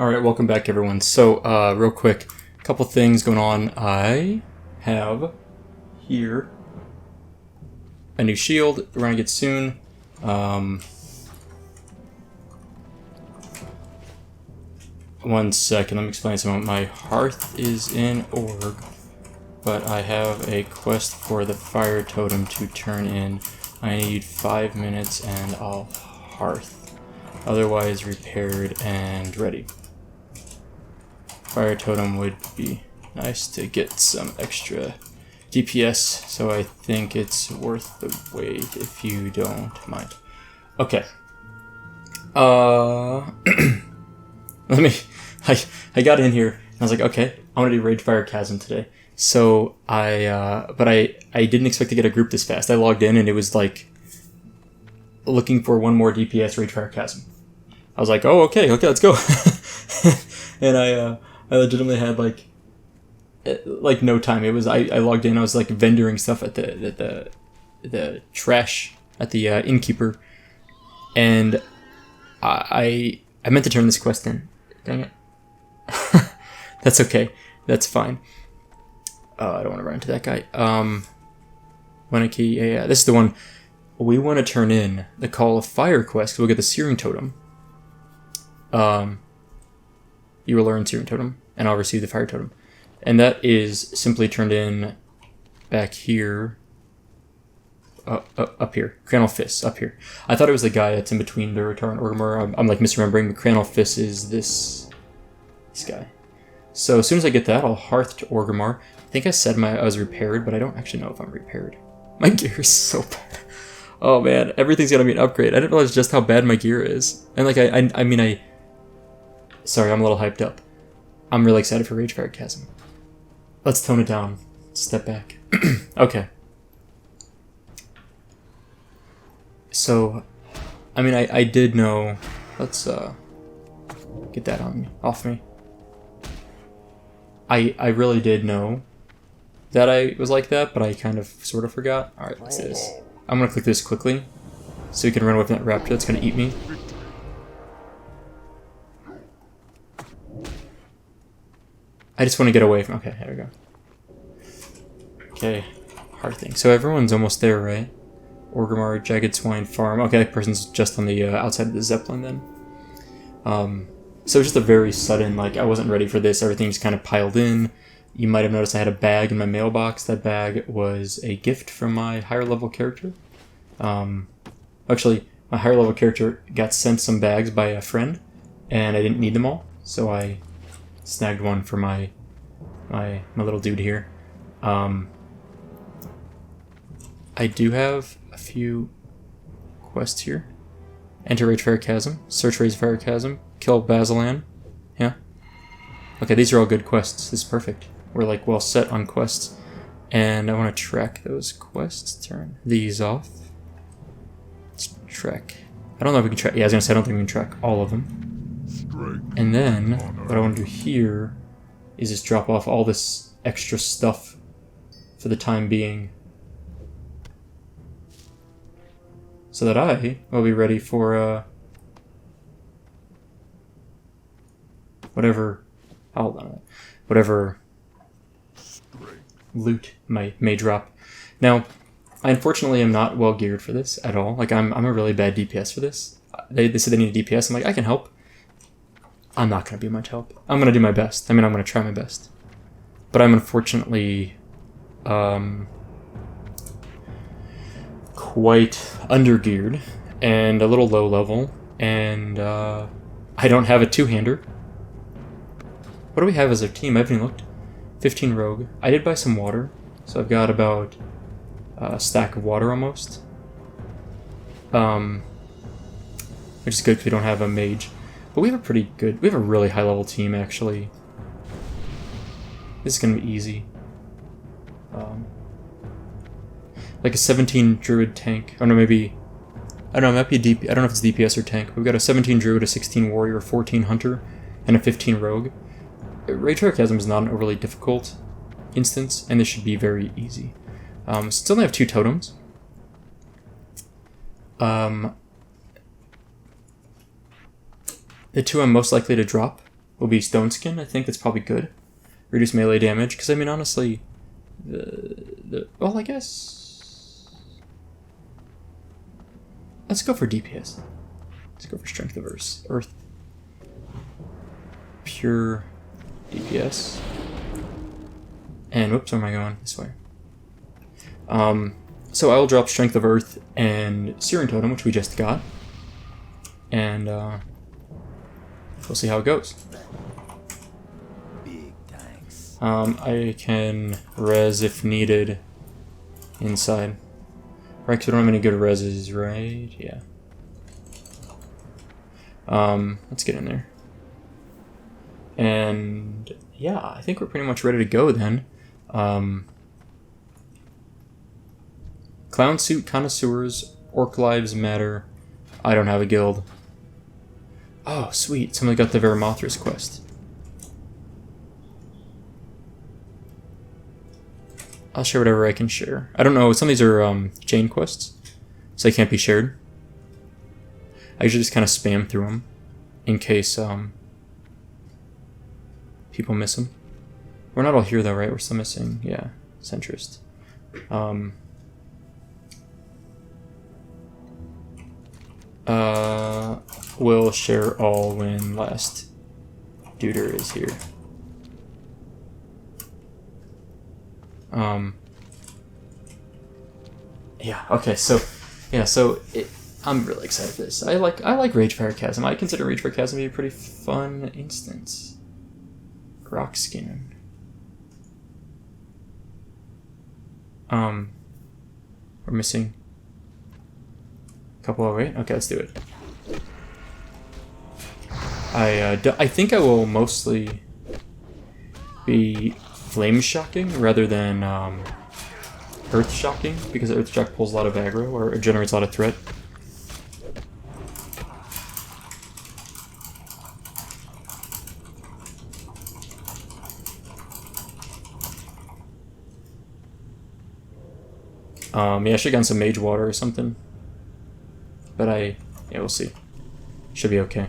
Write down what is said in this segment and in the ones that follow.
Alright, welcome back everyone. So, real quick, a couple things going on. I have here a new shield we're gonna get soon. One second, let me explain something. My hearth is in org, but I have a quest for the fire totem to turn in. I need 5 minutes and I'll hearth. Otherwise repaired and ready. Fire totem would be nice to get some extra DPS, so I think it's worth the wait if you don't mind. Okay. I got in here and I was like, okay, I want to do Ragefire Chasm today. So but I didn't expect to get a group this fast. I logged in and it was like looking for one more DPS Ragefire Chasm. I was like, oh, okay, let's go. And I legitimately had like no time. It was I logged in. I was like vendoring stuff at the trash at the innkeeper, and I meant to turn this quest in. Dang it. That's okay. That's fine. I don't want to run into that guy. When a key, yeah, this is the one. We want to turn in the Call of Fire quest. We'll get the Searing Totem. You will learn Searing Totem, and I'll receive the Fire Totem. And that is simply turned in back here. Up here. Cranel Fist, up here. I thought it was the guy that's in between Durotar and Orgrimmar. I'm like misremembering, but Cranel Fist is this guy. So as soon as I get that, I'll hearth to Orgrimmar. I think I said I was repaired, but I don't actually know if I'm repaired. My gear is so bad. Oh man, everything's gonna be an upgrade. I didn't realize just how bad my gear is. And like, sorry, I'm a little hyped up. I'm really excited for Ragefire Chasm. Let's tone it down. Step back. Okay. So, I mean, I did know. Let's get that off me. I really did know that I was like that, but I kind of sort of forgot. All right, let's do this. I'm gonna click this quickly, so we can run away from that raptor that's gonna eat me. I just want to get away from. Okay, there we go. Okay, hard thing. So everyone's almost there, right? Orgrimmar, Jagged Swine Farm. Okay, that person's just on the outside of the Zeppelin then. So just a very sudden, like, I wasn't ready for this. Everything's kind of piled in. You might have noticed I had a bag in my mailbox. That bag was a gift from my higher level character. Actually, my higher level character got sent some bags by a friend, and I didn't need them all, so I snagged one for my little dude here. I do have a few quests here. Enter Ragefire Chasm, search Ragefire Chasm, kill Basilan. Yeah. Okay, these are all good quests. This is perfect. We're like well set on quests. And I want to track those quests. Turn these off. Let's track. I don't know if we can track. Yeah, I was going to say I don't think we can track all of them. And then what I want to do here is just drop off all this extra stuff for the time being, so that I will be ready for whatever loot may drop. Now, I unfortunately am not well geared for this at all. Like I'm a really bad DPS for this. They said they need a DPS. I'm like, I can help. I'm not going to be much help. I'm going to do my best. I mean, I'm going to try my best. But I'm unfortunately quite undergeared and a little low level, and I don't have a two-hander. What do we have as a team? I haven't even looked. 15 rogue. I did buy some water, so I've got about a stack of water almost. Which is good because we don't have a mage. But we have a really high level team actually. This is gonna be easy. Like a 17 druid tank. Oh no, maybe, I don't know, it might be a DP, I don't know if it's DPS or tank. We've got a 17 druid, a 16 warrior, a 14 hunter, and a 15 rogue. Ragefire Chasm is not an overly difficult instance, and this should be very easy. Still only have 2 totems. The 2 I'm most likely to drop will be Stone Skin. I think that's probably good. Reduce melee damage, because I mean, honestly, well, I guess let's go for DPS. Let's go for Strength of Earth. Pure DPS. And whoops, where am I going? This way. So I will drop Strength of Earth and Searing Totem, which we just got, and we'll see how it goes. I can res if needed inside. Right, because we don't have any good reses, right? Yeah. Let's get in there. And yeah, I think we're pretty much ready to go then. Clown Suit Connoisseurs, Orc Lives Matter. I don't have a guild. Oh, sweet. Somebody got the Vermothras quest. I'll share whatever I can share. I don't know, some of these are chain quests, so they can't be shared. I usually just kind of spam through them in case people miss them. We're not all here though, right? We're still missing, yeah, Centrist. We'll share all when last duder is here. Yeah, okay, so I'm really excited for this. I like Ragefire Chasm. I consider Ragefire Chasm to be a pretty fun instance. Rock Skin. We're missing a couple. Oh wait, okay, let's do it. I think I will mostly be Flame Shocking rather than Earth Shocking, because Earth Shock pulls a lot of aggro, or it generates a lot of threat. Yeah, I should have gotten some Mage Water or something. But yeah, we'll see. Should be okay.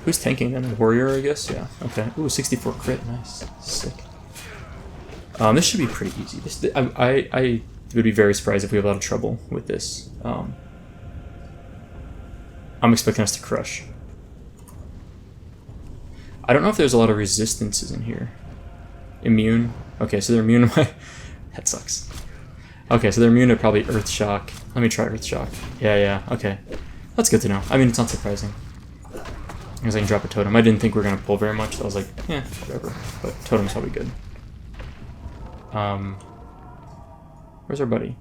Who's tanking then? Warrior, I guess? Yeah, okay. Ooh, 64 crit, nice. Sick. This should be pretty easy. I would be very surprised if we have a lot of trouble with this. I'm expecting us to crush. I don't know if there's a lot of resistances in here. Immune? Okay, so they're immune to my... That sucks. Okay, so they're immune to probably Earth Shock. Let me try Earth Shock. Yeah, okay. That's good to know. I mean, it's not surprising. Because I can drop a totem. I didn't think we were going to pull very much, so I was like, yeah, whatever. But totem's probably good. Where's our buddy?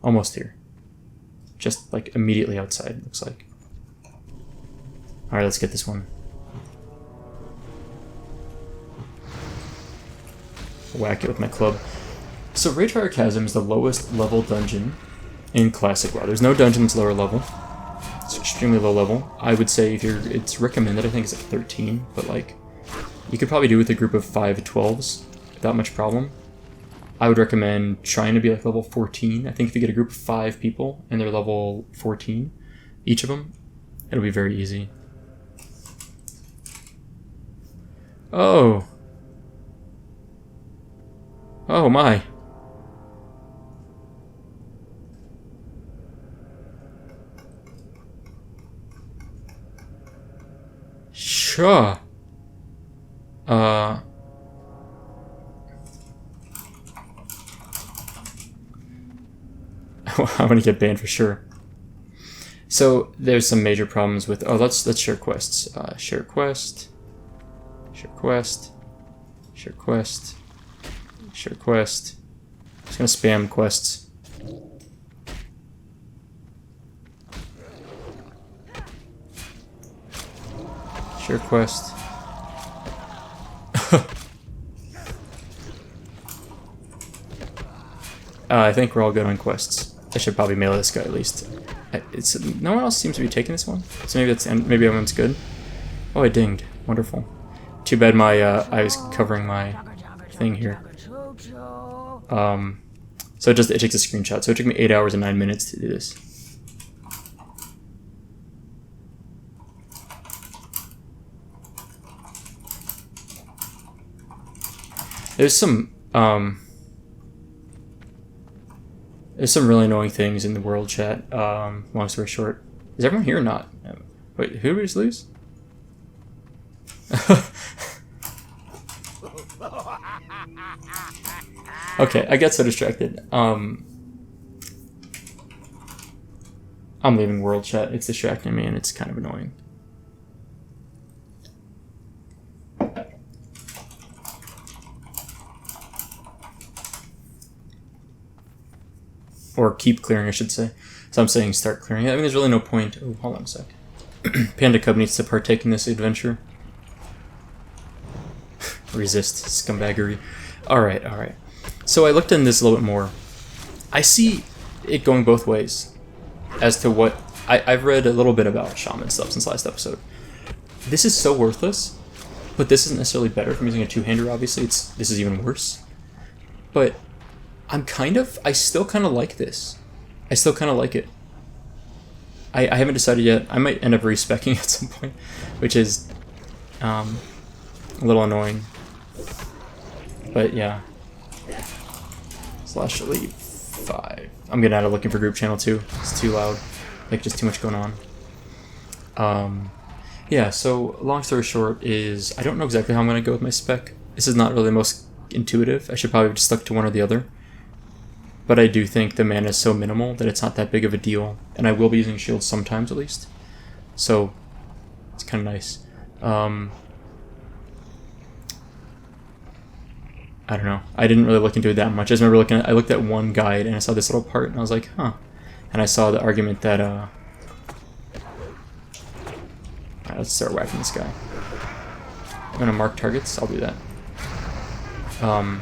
Almost here. Just, like, immediately outside, it looks like. Alright, let's get this one. Whack it with my club. So Ragefire Chasm is the lowest level dungeon in Classic WoW. There's no dungeon that's lower level. It's extremely low level. I would say it's recommended, I think it's like 13, but like, you could probably do with a group of 5 12s without much problem. I would recommend trying to be like level 14. I think if you get a group of 5 people and they're level 14, each of them, it'll be very easy. Oh. Oh my. Sure. I'm gonna get banned for sure. So there's some major problems with. Oh, let's share quests. Share quest. Share quest. Share quest. Share quest. Just gonna spam quests. Share quest. I think we're all good on quests. I should probably mail this guy at least. No one else seems to be taking this one, so maybe everyone's good. Oh, I dinged. Wonderful. Too bad my I was covering my thing here. So it takes a screenshot. So it took me 8 hours and 9 minutes to do this. There's some really annoying things in the world chat. Long story short, is everyone here or not? Wait, who did we just lose? Okay, I get so distracted. I'm leaving world chat. It's distracting me and it's kind of annoying. Or keep clearing, I should say. So I'm saying start clearing. I mean, there's really no point. Oh, hold on a sec. Panda Cub needs to partake in this adventure. Resist scumbaggery. Alright, alright. So I looked into this a little bit more. I see it going both ways as to what... I've read a little bit about shaman stuff since last episode. This is so worthless, but this isn't necessarily better from using a two-hander, obviously. This is even worse. But I still kind of like this. I still kind of like it. I haven't decided yet. I might end up respecking at some point, which is a little annoying. But yeah. /leave 5. I'm getting out of looking for group channel too. It's too loud. Like, just too much going on. Yeah, so long story short is I don't know exactly how I'm going to go with my spec. This is not really the most intuitive. I should probably have just stuck to one or the other. But I do think the mana is so minimal that it's not that big of a deal. And I will be using shields sometimes at least. So it's kind of nice. I don't know. I didn't really look into it that much. I just remember I looked at one guide and I saw this little part and I was like, huh. And I saw the argument that, alright, let's start whacking this guy. I'm gonna mark targets. I'll do that. I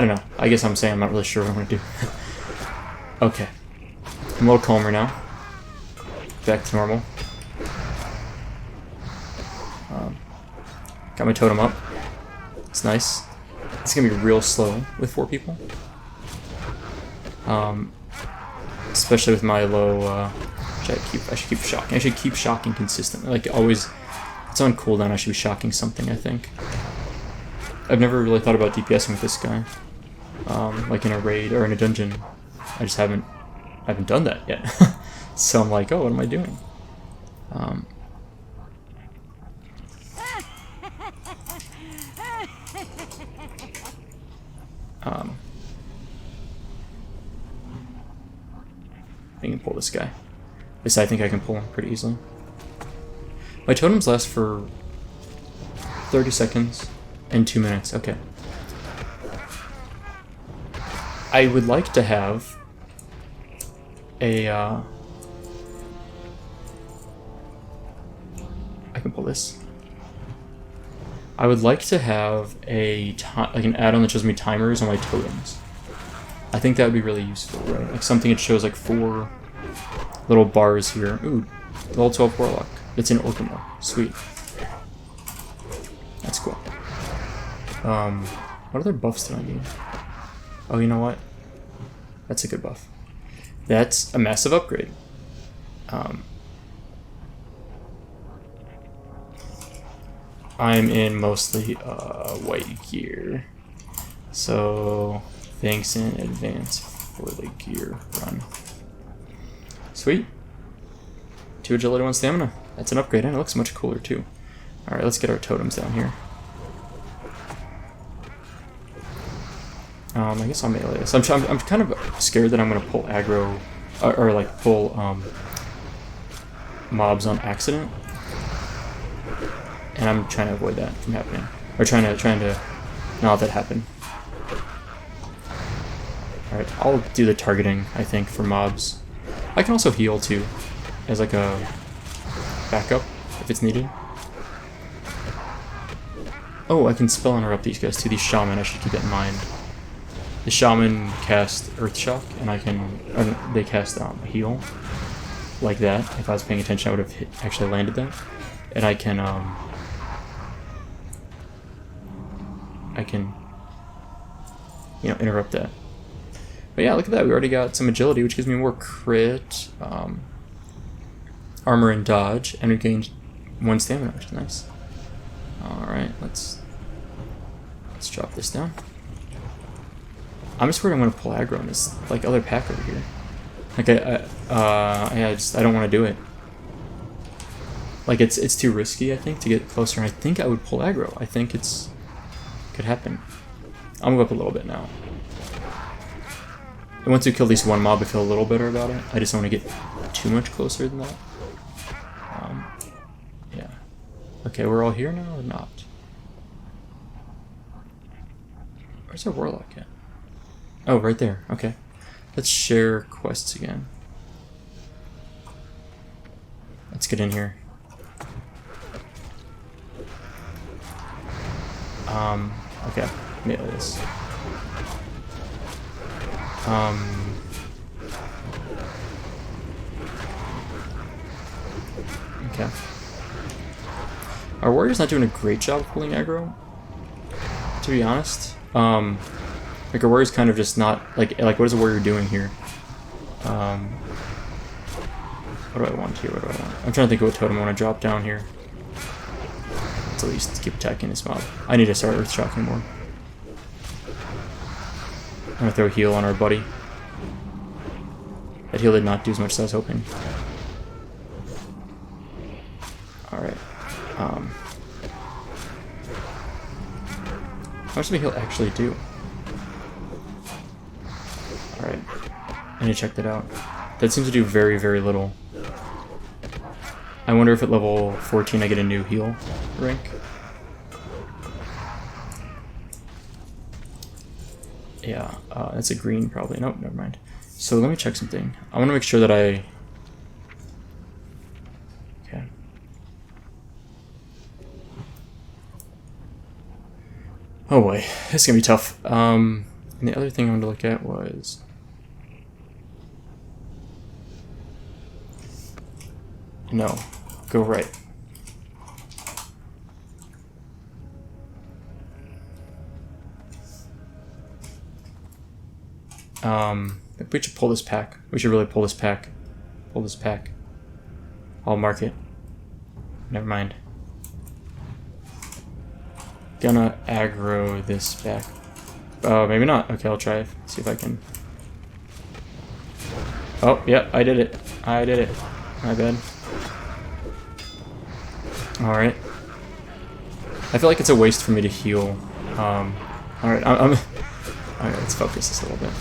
don't know. I guess I'm saying I'm not really sure what I'm gonna do. Okay. I'm a little calmer now. Back to normal. Got my totem up. It's nice. It's gonna be real slow with 4 people. Especially with my low, I should keep shocking. I should keep shocking consistently. Like, always, it's on cooldown, I should be shocking something, I think. I've never really thought about DPSing with this guy. Like in a raid or in a dungeon. I just haven't done that yet. So I'm like, oh, what am I doing? I can pull this guy. This I think I can pull him pretty easily. My totems last for 30 seconds and 2 minutes. Okay. I would like to have a I can pull this. I would like to have like an add-on that shows me timers on my totems. I think that would be really useful, right? Like something that shows like 4 little bars here. Ooh, level 12 Warlock. It's in Orcamore. Sweet. That's cool. What other buffs do I need? Oh, you know what? That's a good buff. That's a massive upgrade. I'm in mostly white gear. So thanks in advance for the gear run. Sweet. 2 agility, 1 stamina. That's an upgrade, and it looks much cooler too. Alright, let's get our totems down here. I guess I'll melee this. I'm kind of scared that I'm going to pull aggro, or like pull mobs on accident. And I'm trying to avoid that from happening. Or trying to not let that happen. Alright, I'll do the targeting, I think, for mobs. I can also heal too, as like a backup, if it's needed. Oh, I can spell interrupt these guys too, these shaman, I should keep that in mind. The shaman cast Earth Shock, and I can, they cast heal, like that. If I was paying attention, I would have actually landed that. And I can, you know, interrupt that. But yeah, look at that. We already got some agility, which gives me more crit, armor and dodge, and we gained 1 stamina, which is nice. Alright, let's drop this down. I'm just worried I'm going to pull aggro on this, like, other pack over here. Like, I don't want to do it. Like, it's too risky, I think, to get closer, and I think I would pull aggro. I think could happen. I'll move up a little bit now. And once we kill at least one mob, I feel a little better about it. I just don't want to get too much closer than that. Yeah. Okay, we're all here now or not? Where's our warlock at? Oh, right there. Okay. Let's share quests again. Let's get in here. Okay. Melee this. Okay. Our warrior's not doing a great job of pulling aggro, to be honest. Like, our warrior's kind of just not, like what is a warrior doing here? What do I want here? What do I want? I'm trying to think of what totem I want to drop down here. Let's at least keep attacking this mob. I need to start earth shocking more. I'm gonna throw a heal on our buddy. That heal did not do as much as I was hoping. Alright. How much did the heal actually do? Alright. I need to check that out. That seems to do very, very little. I wonder if at level 14 I get a new heal rank. Yeah, that's a green probably. Nope, never mind. So let me check something. I want to make sure that I... Okay. Oh boy, this is going to be tough. And the other thing I wanted to look at was... No, go right. We should pull this pack. We should really pull this pack. Pull this pack. I'll mark it. Never mind. Gonna aggro this back. Oh, maybe not. Okay, I'll try it. See if I can. Oh, yeah, I did it. I did it. My bad. Alright. I feel like it's a waste for me to heal. Alright, Alright, let's focus this a little bit.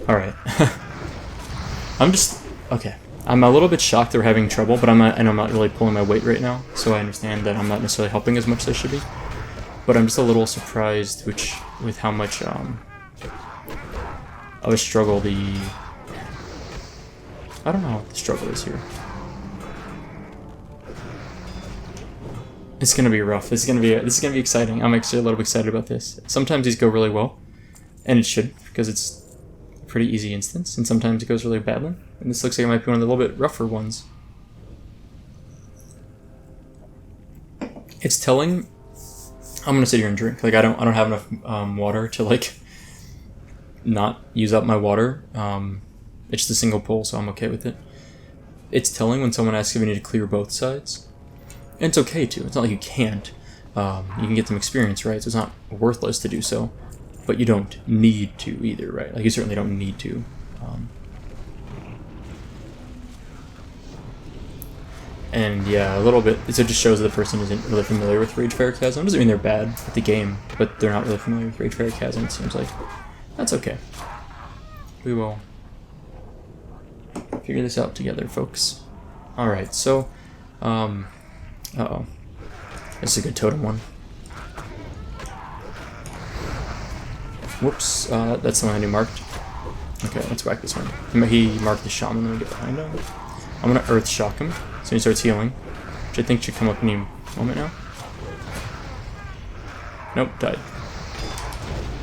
Alright. Okay. I'm a little bit shocked that we're having trouble, but I'm not really pulling my weight right now, so I understand that I'm not necessarily helping as much as I should be. But I'm just a little surprised with how much of a struggle I don't know what the struggle is here. It's gonna be rough. This is gonna be exciting. I'm actually a little excited about this. Sometimes these go really well, and it should, because it's a pretty easy instance, and sometimes it goes really badly. And this looks like it might be one of the little bit rougher ones. It's telling. I'm gonna sit here and drink. Like I don't have enough water to like not use up my water. It's just a single pull, so I'm okay with it. It's telling when someone asks if you need to clear both sides. And it's okay to. It's not like you can't. You can get some experience, right? So it's not worthless to do so. But you don't need to either, right? Like you certainly don't need to. And yeah, a little bit. So it just shows that the person isn't really familiar with Ragefire Chasm. It doesn't mean they're bad at the game, but they're not really familiar with Ragefire Chasm, it seems like. That's okay. We will figure this out together, folks. Alright, so, uh-oh. This is a good totem one. Whoops, that's the one I marked. Okay, let's whack this one. He marked the shaman, let me get behind him. I'm gonna earth shock him, so he starts healing, which I think should come up any moment now. Nope, died.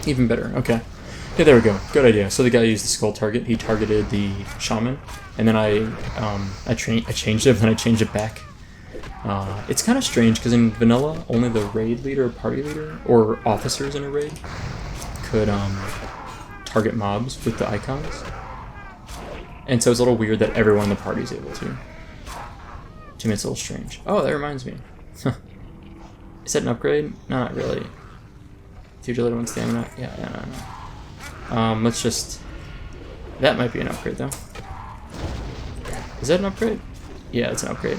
Even better, okay. Yeah, there we go. Good idea. So the guy used the skull target. He targeted the shaman, and then I changed it, and then I changed it back. It's kind of strange because in vanilla, only the raid leader, party leader, or officers in a raid could target mobs with the icons, and so it's a little weird that everyone in the party is able to. To me, it's a little strange. Oh, that reminds me. Is that an upgrade? No, not really. Huge level 1 stamina. Yeah, no. Let's just. That might be an upgrade though. Is that an upgrade? Yeah, it's an upgrade.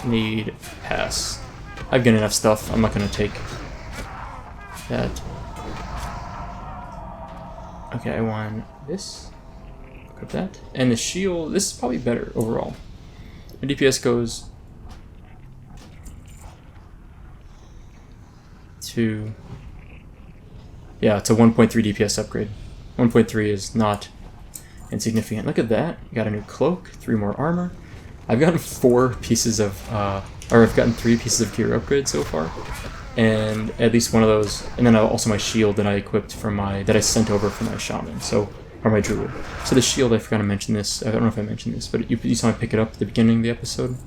Need pass. I've got enough stuff. I'm not gonna take that. Okay, I want this. Equip that. And the shield. This is probably better overall. The DPS goes to. Yeah, it's a 1.3 DPS upgrade. 1.3 is not insignificant. Look at that. Got a new cloak, 3 more armor. I've gotten 4 pieces of, or I've gotten 3 pieces of gear upgrade so far. And at least one of those, and then also my shield that I equipped from that I sent over from my shaman, or my druid. So the shield, I forgot to mention this. I don't know if I mentioned this, but you saw me pick it up at the beginning of the episode.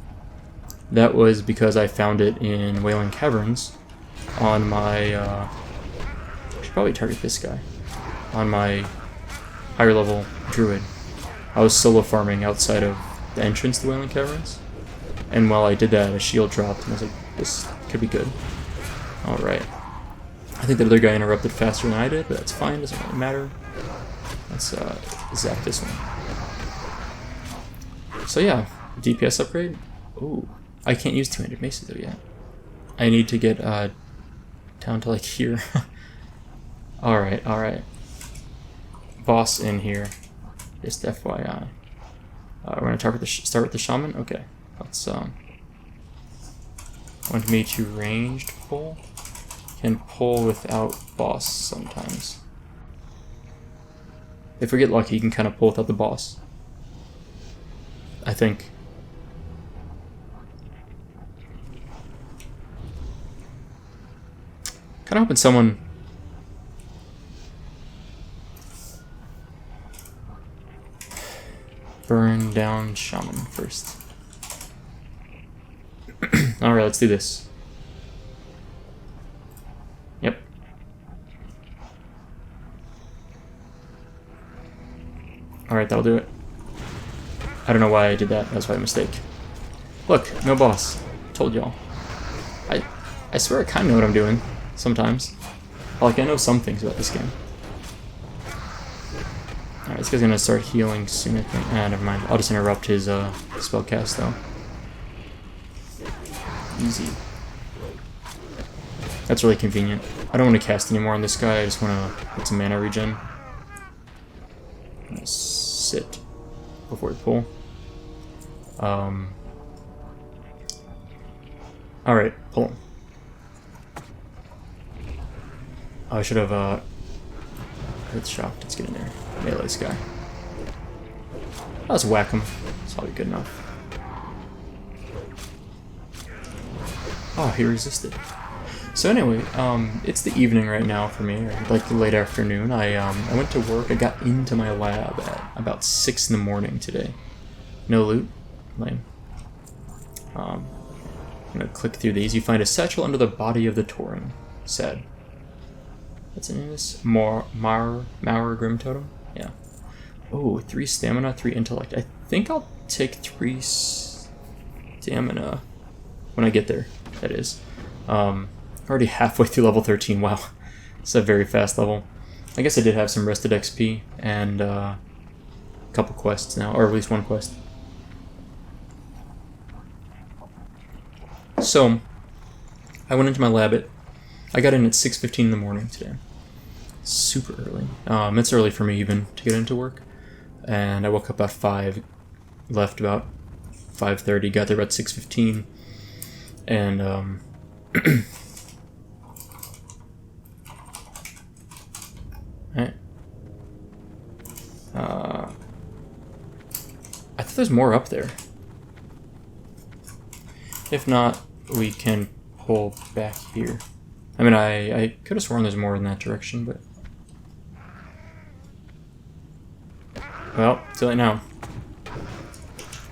That was because I found it in Wailing Caverns on my, I should probably target this guy, on my higher level druid. I was solo farming outside of the entrance to Wailing Caverns, and while I did that, a shield dropped, and I was like, this could be good. Alright. I think the other guy interrupted faster than I did, but that's fine, doesn't really matter. Let's zap this one. So yeah, DPS upgrade. Ooh, I can't use 200 maces though yet. I need to get down to like here. Alright. Boss in here. Just FYI. We're gonna start with the shaman. Okay, let's want me to ranged pull. Can pull without boss sometimes. If we get lucky, you can kind of pull without the boss. I think. Kind of hoping someone. Burn down shaman first. Alright, let's do this. Yep. Alright, that'll do it. I don't know why I did that. That was probably a mistake. Look, no boss. Told y'all. I swear I kind of know what I'm doing. Sometimes. Like, I know some things about this game. Alright, this guy's gonna start healing soon, I think. Never mind. I'll just interrupt his spell cast, though. Easy. That's really convenient. I don't want to cast anymore on this guy. I just want to get some mana regen. I'm gonna sit before we pull. Alright, pull him. Oh, I should have Earth Shock. Let's get in there. Melee this guy. Let's whack him. It's probably good enough. Oh, he resisted. So anyway, it's the evening right now for me, or like the late afternoon. I went to work. I got into my lab at about 6 in the morning today. No loot. Lame. I'm gonna click through these. You find a satchel under the body of the Tauren. Sad. What's in this? Mauer Grim Totem? Yeah. Oh, 3 stamina, 3 intellect. I think I'll take 3 stamina when I get there, that is. Already halfway through level 13, wow. It's a very fast level. I guess I did have some rested XP and a couple quests now, or at least 1 quest. So, I went into my lab I got in at 6:15 in the morning today. Super early. It's early for me even to get into work. And I woke up at 5, left about 5:30, got there about 6:15. And, right. I thought there's more up there. If not, we can pull back here. I mean, I could have sworn there's more in that direction, but Well, too late now.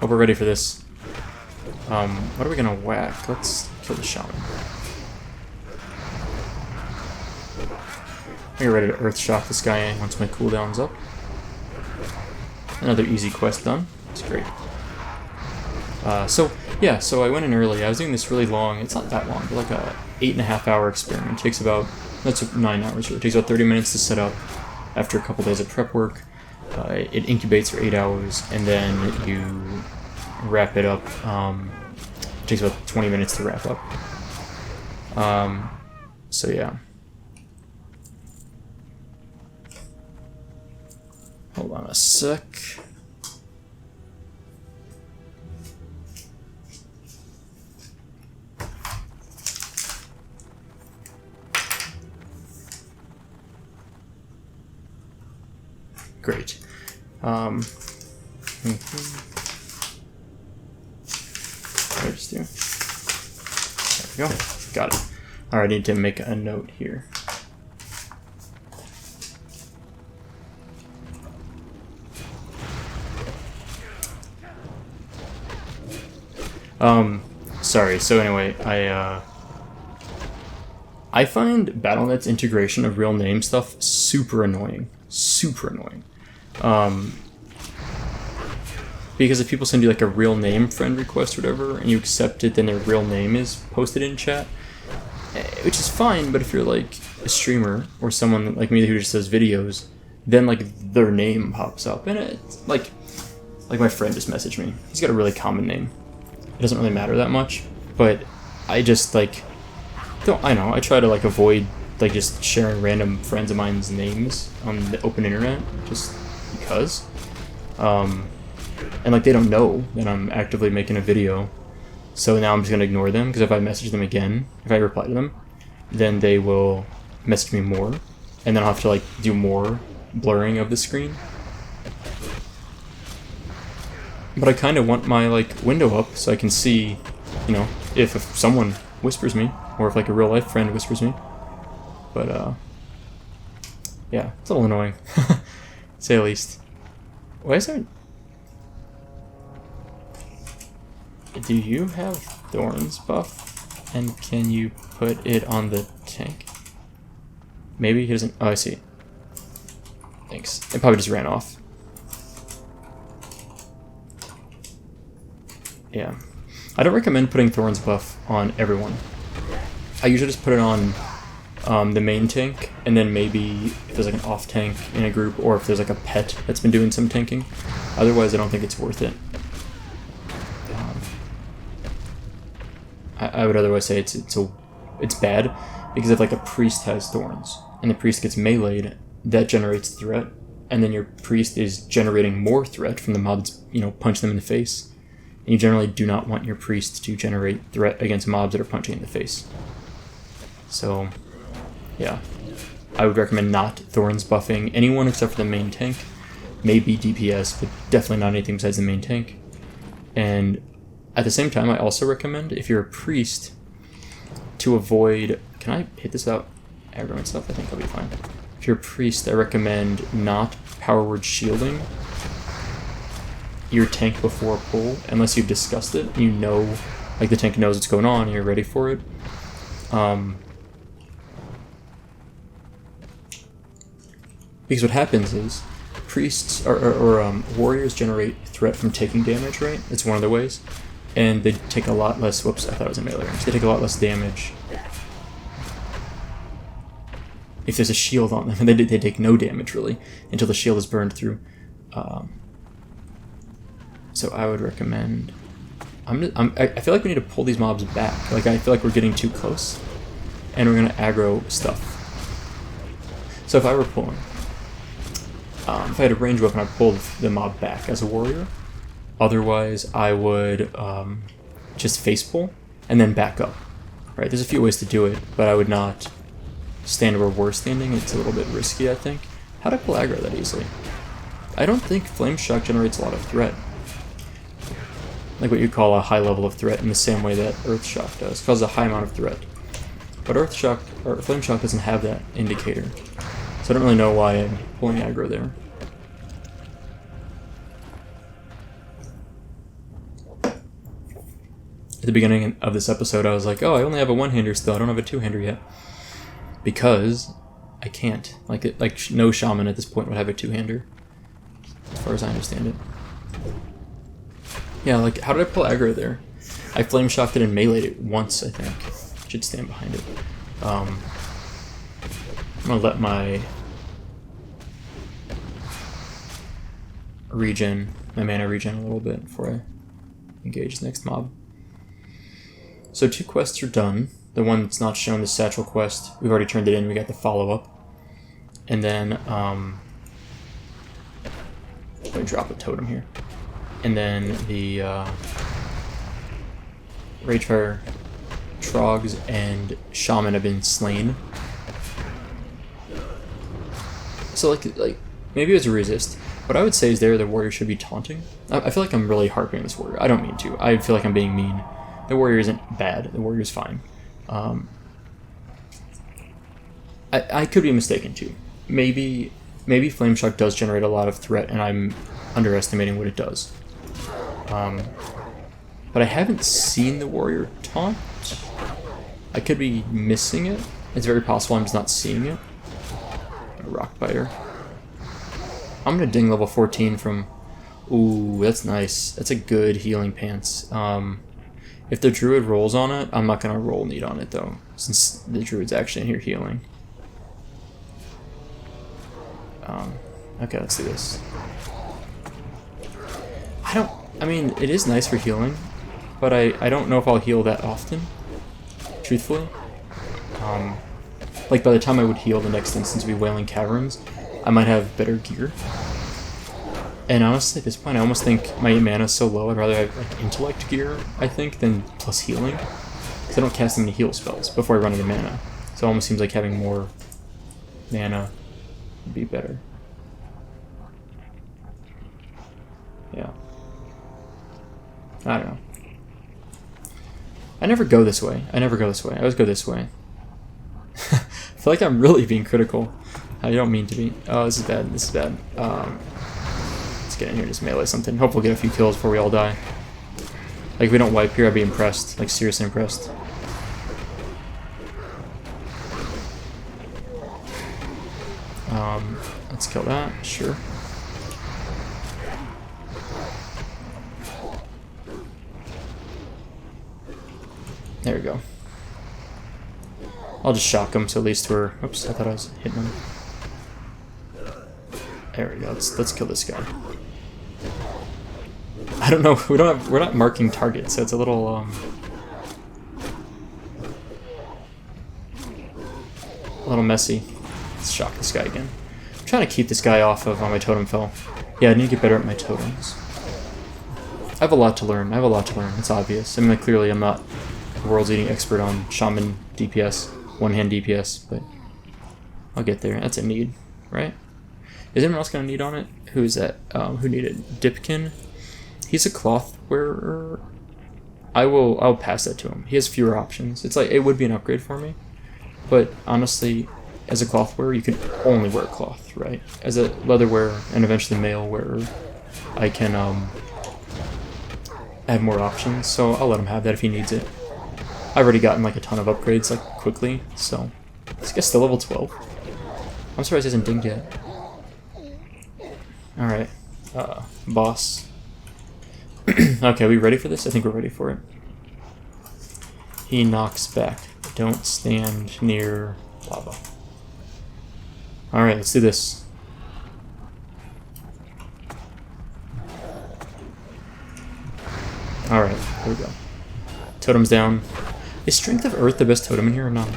Hope we're ready for this. What are we gonna whack? Let's kill the shaman. I get ready to earth shock this guy once my cooldown's up. Another easy quest done. It's great. So I went in early. I was doing this really long. It's not that long, but like a 8.5 hour experiment. It takes about, that's 9 hours. It takes about 30 minutes to set up after a couple days of prep work. It incubates for 8 hours, and then you wrap it up. It takes about 20 minutes to wrap up. So yeah. Hold on a sec. Great. Register. There we go. Got it. Alright, I need to make a note here. Sorry, so anyway, I find BattleNet's integration of real name stuff super annoying. Super annoying. Because if people send you like a real name friend request or whatever, and you accept it, then their real name is posted in chat, which is fine, but if you're like a streamer or someone like me who just does videos, then like their name pops up, and it's like my friend just messaged me. He's got a really common name. It doesn't really matter that much, but I just like, I try to like avoid like just sharing random friends of mine's names on the open internet, just because. And like they don't know that I'm actively making a video, so now I'm just gonna ignore them, because if I message them again, if I reply to them, then they will message me more, and then I'll have to like do more blurring of the screen. But I kind of want my like window up so I can see, you know, if someone whispers me, or if like a real life friend whispers me. But yeah, it's a little annoying, to say the least. Why is there? Do you have Thorns buff? And can you put it on the tank? Maybe he doesn't. Oh, I see. Thanks. It probably just ran off. Yeah. I don't recommend putting Thorns buff on everyone. I usually just put it on the main tank, and then maybe if there's like an off tank in a group, or if there's like a pet that's been doing some tanking. Otherwise, I don't think it's worth it. I would otherwise say it's bad, because if like a priest has Thorns and the priest gets meleeed, that generates threat, and then your priest is generating more threat from the mobs, you know, punch them in the face. And you generally do not want your priest to generate threat against mobs that are punching in the face. So, yeah. I would recommend not Thorns buffing anyone except for the main tank. Maybe DPS, but definitely not anything besides the main tank. And at the same time, I also recommend, if you're a priest, to avoid... Can I hit this without aggro and stuff? I think I'll be fine. If you're a priest, I recommend not power word shielding your tank before pull, unless you've discussed it, and you know, like the tank knows what's going on and you're ready for it. Because what happens is, priests or warriors generate threat from taking damage, right? It's one of the ways. And they take a lot less, whoops, I thought it was a melee range. They take a lot less damage if there's a shield on them, and they take no damage, really, until the shield is burned through. So I would recommend... I feel like we need to pull these mobs back. Like, I feel like we're getting too close, and we're going to aggro stuff. So if I were pulling... if I had a ranged weapon, I'd pull the mob back as a warrior. Otherwise, I would just face pull, and then back up. Right? There's a few ways to do it, but I would not stand where we're standing. It's a little bit risky, I think. How do I pull aggro that easily? I don't think Flame Shock generates a lot of threat. Like what you call a high level of threat, in the same way that Earth Shock does. It causes a high amount of threat. But Earth Shock, or Flame Shock, doesn't have that indicator. So I don't really know why I'm pulling aggro there. at the beginning of this episode, I was like, oh, I only have a one-hander still. I don't have a two-hander yet. Because I can't. Like no shaman at this point would have a two-hander. As far as I understand it. Yeah, like, how did I pull aggro there? I flame shocked it and meleeed it once, I think. Should stand behind it. I'm gonna let my mana regen a little bit before I engage the next mob. So 2 quests are done. The one that's not shown, the satchel quest, we've already turned it in. We got the follow-up. And then, let me drop a totem here. And then the Ragefire Trogs and Shaman have been slain. So like maybe it was a resist. What I would say is the warrior should be taunting. I feel like I'm really harping on this warrior. I don't mean to. I feel like I'm being mean. The warrior isn't bad. The warrior is fine. I could be mistaken too. Maybe Flame Shock does generate a lot of threat, and I'm underestimating what it does. But I haven't seen the warrior taunt. I could be missing it. It's very possible I'm just not seeing it. A rock biter. I'm gonna ding level 14 from... Ooh, that's nice. That's a good healing pants. If the druid rolls on it, I'm not gonna roll need on it though, since the druid's actually in here healing. Okay, let's do this. I mean, it is nice for healing, but I don't know if I'll heal that often, truthfully. Like, by the time I would heal the next instance would be Wailing Caverns, I might have better gear. And honestly, at this point, I almost think my mana is so low, I'd rather have like intellect gear, I think, than plus healing. Because I don't cast any heal spells before I run out of mana. So it almost seems like having more mana would be better. Yeah. I don't know. I never go this way. I always go this way. I feel like I'm really being critical. I don't mean to be. Oh, this is bad. Let's get in here and just melee something. Hope we'll get a few kills before we all die. Like, if we don't wipe here, I'd be impressed. Like, seriously impressed. Let's kill that. Sure. There we go. I'll just shock him, so at least we're... Oops, I thought I was hitting him. There we go. Let's kill this guy. I don't know. We're not marking targets, so it's a little messy. Let's shock this guy again. I'm trying to keep this guy off of my totem fell. Yeah, I need to get better at my totems. I have a lot to learn. It's obvious. I mean, like, clearly I'm not the world's leading expert on shaman DPS, one-hand DPS, but I'll get there. That's a need, right? Is anyone else gonna need on it? Who is that? Who needed? Dipkin? He's a cloth wearer. I'll pass that to him. He has fewer options. It's like, it would be an upgrade for me, but honestly, as a cloth wearer, you can only wear cloth, right? As a leather wearer and eventually mail wearer, I can have more options, so I'll let him have that if he needs it. I've already gotten like a ton of upgrades like quickly, so this guy's still level 12. I'm surprised he hasn't dinged yet. Alright, boss. Okay, we ready for this? I think we're ready for it. He knocks back. Don't stand near lava. Alright, let's do this. Alright, here we go. Totem's down. Is Strength of Earth the best totem in here or not?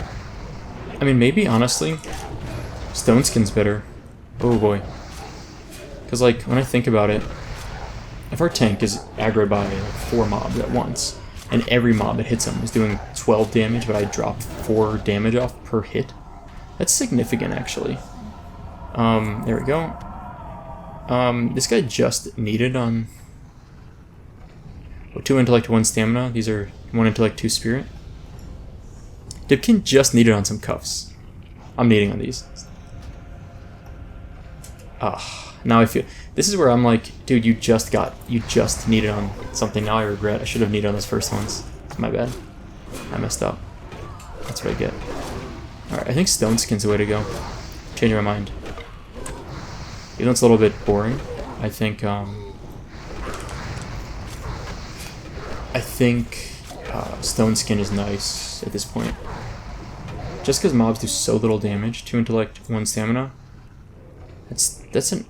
I mean, maybe, honestly, Stone Skin's better. Oh boy. Because, like, when I think about it, if our tank is aggroed by like 4 mobs at once, and every mob that hits him is doing 12 damage, but I drop 4 damage off per hit, that's significant, actually. There we go. This guy just needed on... 2 intellect, 1 stamina. These are 1 intellect, 2 spirit. Dipkin just needed on some cuffs. I'm needing on these. Now I feel... This is where I'm like, dude, you just needed on something. Now I regret. I should have needed on those first ones. My bad. I messed up. That's what I get. Alright, I think Stone Skin's the way to go. Changing my mind. Even though it's a little bit boring, I think Stone Skin is nice at this point. Just because mobs do so little damage, 2 intellect, 1 stamina. That's an...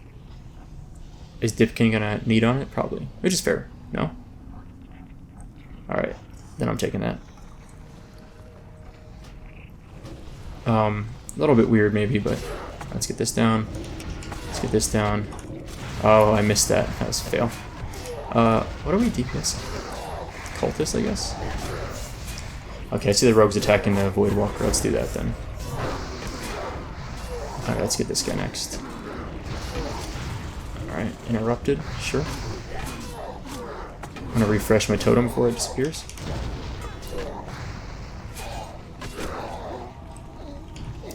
Is Dipkin gonna need on it? Probably. Which is fair. No? Alright. Then I'm taking that. A little bit weird maybe, but let's get this down. Let's get this down. Oh, I missed that. That was a fail. What are we DPS? Cultist, I guess? Okay, I see the rogues attacking the Void Walker. Let's do that then. Alright, let's get this guy next. Alright, interrupted, sure. I'm gonna refresh my totem before it disappears.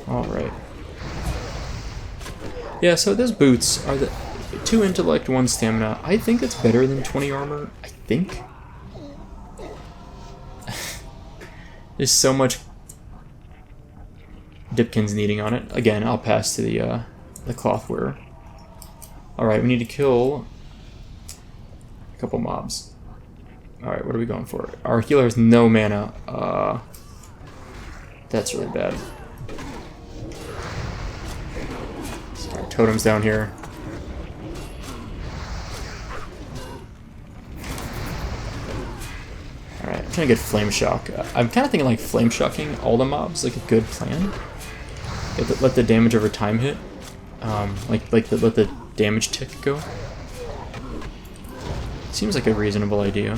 Alright. Yeah, so those boots are the 2 intellect, 1 stamina. I think that's better than 20 armor. I think. There's so much Dipkins needing on it. Again, I'll pass to the cloth wearer. Alright, we need to kill a couple mobs. Alright, what are we going for? Our healer has no mana. That's really bad. So our totem's down here. Alright, I'm trying to get Flame Shock. I'm kind of thinking like Flame Shocking all the mobs, like a good plan. Let the damage over time hit. Let the damage tick go. Seems like a reasonable idea.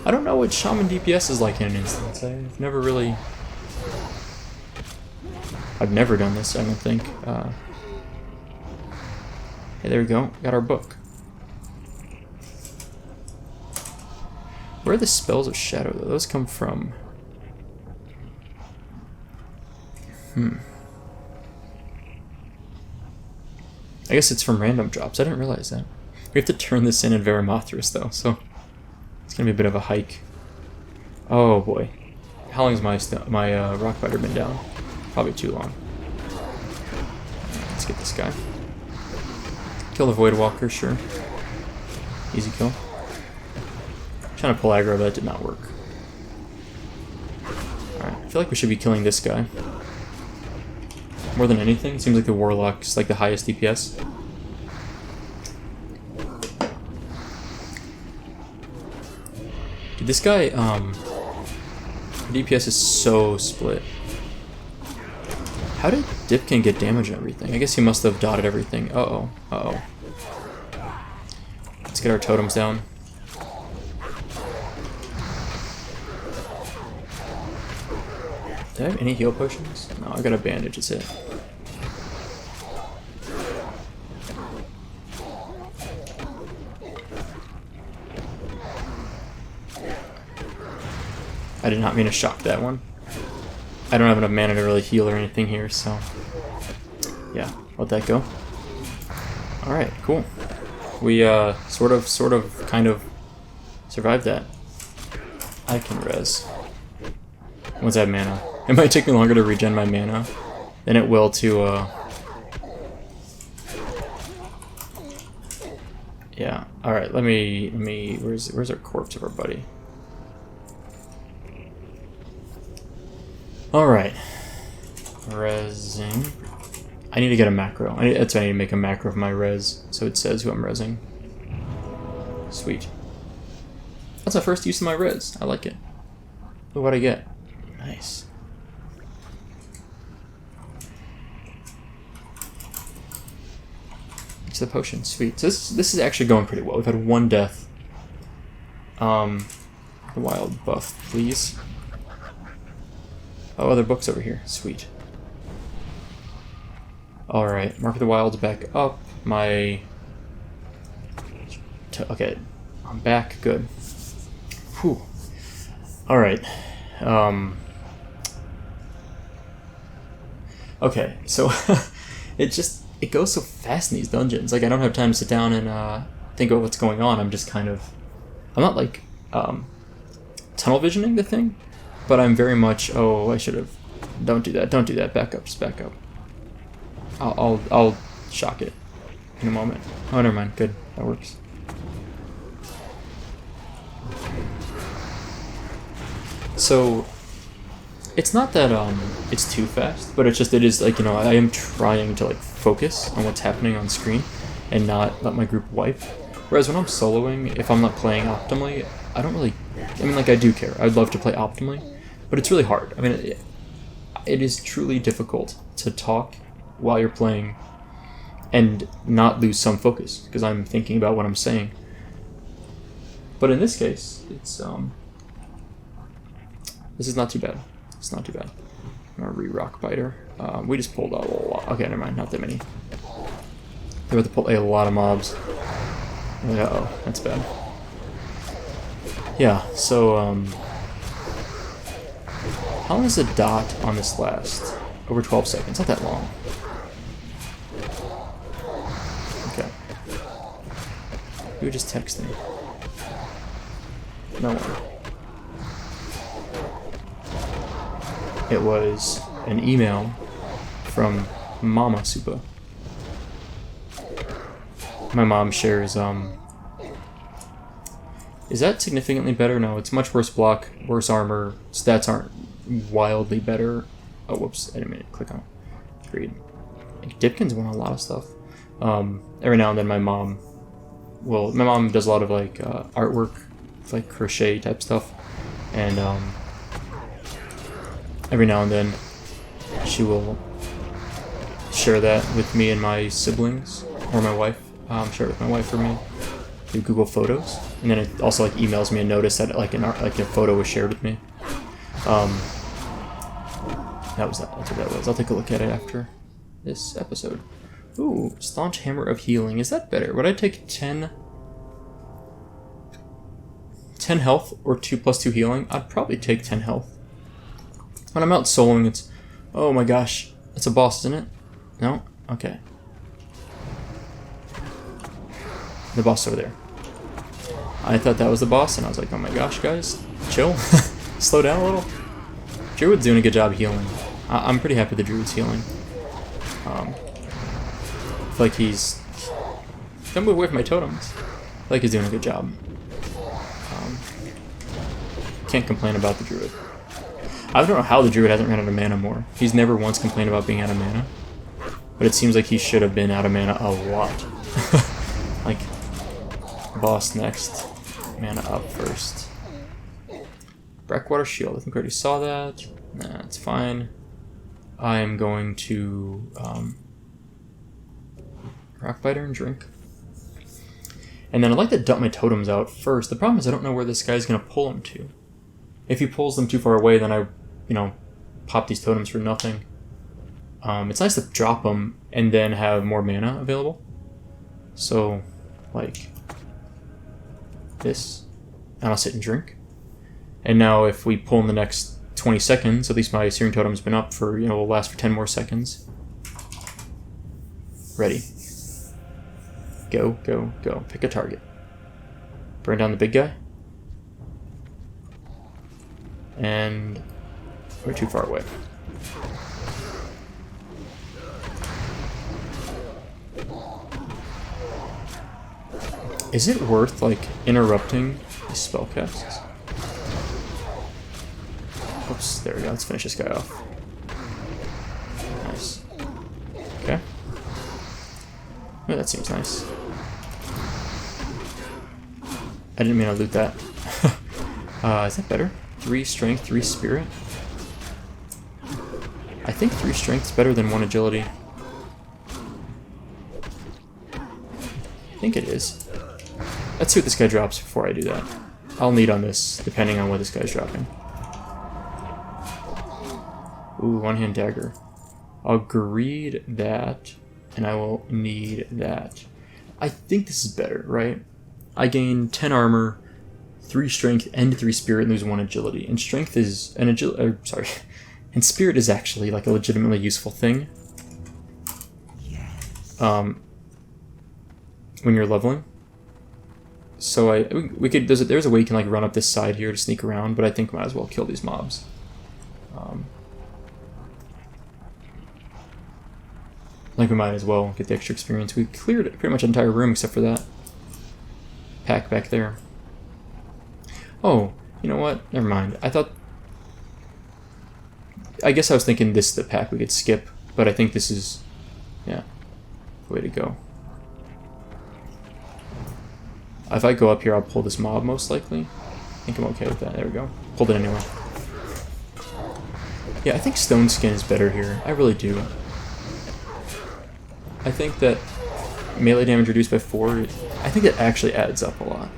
I don't know what Shaman DPS is like in an instance. I've never really... I've never done this, I don't think. Hey, there we go. Got our book. Where are the spells of shadow, though? Those come from... I guess it's from random drops. I didn't realize that. We have to turn this in Varimathras, though, so... It's gonna be a bit of a hike. Oh, boy. How long has my rock fighter been down? Probably too long. Let's get this guy. Kill the Void Walker, sure. Easy kill. Trying to pull aggro, but that did not work. Alright, I feel like we should be killing this guy. More than anything, seems like the Warlock's like the highest DPS. Dude, this guy, DPS is so split. How did Dipkin get damage on everything? I guess he must have dotted everything. Uh-oh. Uh-oh. Let's get our totems down. Do I have any heal potions? No, I got a bandage, that's it. I did not mean to shock that one. I don't have enough mana to really heal or anything here, so... Yeah, let that go. Alright, cool. We, sort of, kind of survived that. I can res. Once I have mana. It might take me longer to regen my mana than it will to, Yeah, alright, let me... Where's our corpse of our buddy? Alright. Resing. I need to get a macro. I need to make a macro of my res, so it says who I'm resing. Sweet. That's my first use of my res. I like it. Look what I get. Nice. It's the potion. Sweet. So this is actually going pretty well. We've had 1 death. The wild buff, please. Oh, other books over here. Sweet. Alright, Mark of the Wild's back up. My... Okay, I'm back. Good. Whew. Alright. Okay, so... It goes so fast in these dungeons. Like, I don't have time to sit down and think about what's going on. I'm just kind of... I'm not, like, tunnel visioning the thing, but I'm very much, oh, I should have, don't do that, back up, just back up. I'll shock it in a moment. Oh, never mind, good, that works. So, it's not that it's too fast, but it's just, it is like, you know, I am trying to like focus on what's happening on screen and not let my group wipe. Whereas when I'm soloing, if I'm not playing optimally, I don't really, I mean, like, I do care. I'd love to play optimally, but it's really hard. I mean, it is truly difficult to talk while you're playing and not lose some focus, because I'm thinking about what I'm saying. But in this case, it's, this is not too bad. It's not too bad. I'm gonna re-rock biter. We just pulled out a lot. Okay, never mind, not that many. They were to pull a lot of mobs. Uh-oh, that's bad. Yeah, so, how long does the dot on this last? Over 12 seconds, not that long. Okay. We were just texting. No one. It was an email from Mama Soupa. My mom shares, is that significantly better? No, it's much worse block, worse armor, stats aren't wildly better. Oh, whoops, I didn't mean to click on it. Agreed. Dipkin's won a lot of stuff. Every now and then my mom does a lot of like artwork, like crochet type stuff, and every now and then she will share that with me and my siblings, or my wife. Share it with my wife or me through Google Photos, and then it also like emails me a notice that like a photo was shared with me. That's what that was. I'll take a look at it after this episode. Ooh, Staunch Hammer of Healing. Is that better? Would I take 10 health or 2 + 2 healing? I'd probably take 10 health. When I'm out soloing, it's, oh my gosh, it's a boss, isn't it? No? Okay. The boss over there. I thought that was the boss, and I was like, oh my gosh, guys, chill. Slow down a little. Druid's doing a good job healing. I'm pretty happy the Druid's healing. I feel like he's... Don't move away from my totems. I feel like he's doing a good job. Can't complain about the Druid. I don't know how the Druid hasn't ran out of mana more. He's never once complained about being out of mana. But it seems like he should have been out of mana a lot. Like, boss next. Mana up first. Breakwater Shield. I think we already saw that. Nah, it's fine. I am going to Rockbiter and drink. And then I'd like to dump my totems out first. The problem is I don't know where this guy's going to pull them to. If he pulls them too far away, then I, pop these totems for nothing. It's nice to drop them and then have more mana available. So, like, this. And I'll sit and drink. And now if we pull in the next 20 seconds, at least my Searing Totem's been up for, will last for 10 more seconds. Ready. Go, go, go. Pick a target. Burn down the big guy. And we're too far away. Is it worth, interrupting these spellcasts? Oops, there we go. Let's finish this guy off. Nice. Okay. Oh, that seems nice. I didn't mean to loot that. Is that better? 3 strength, 3 spirit? I think 3 strength is better than 1 agility. I think it is. Let's see what this guy drops before I do that. I'll need on this, depending on what this guy's dropping. Ooh, 1-hand dagger. I'll greed that, and I will need that. I think this is better, right? I gain 10 armor, 3 strength, and 3 spirit, and lose 1 agility. And strength is an agility. And spirit is actually a legitimately useful thing. When you're leveling. So we could there's a way you can like run up this side here to sneak around, but I think we might as well kill these mobs. Like we might as well get the extra experience. We cleared pretty much the entire room except for that pack back there. Oh, you know what? Never mind. I guess I was thinking this is the pack we could skip, but I think this is, yeah, the way to go. If I go up here, I'll pull this mob most likely. I think I'm okay with that. There we go. Pulled it anyway. Yeah, I think Stone Skin is better here. I really do. I think that melee damage reduced by 4, I think it actually adds up a lot.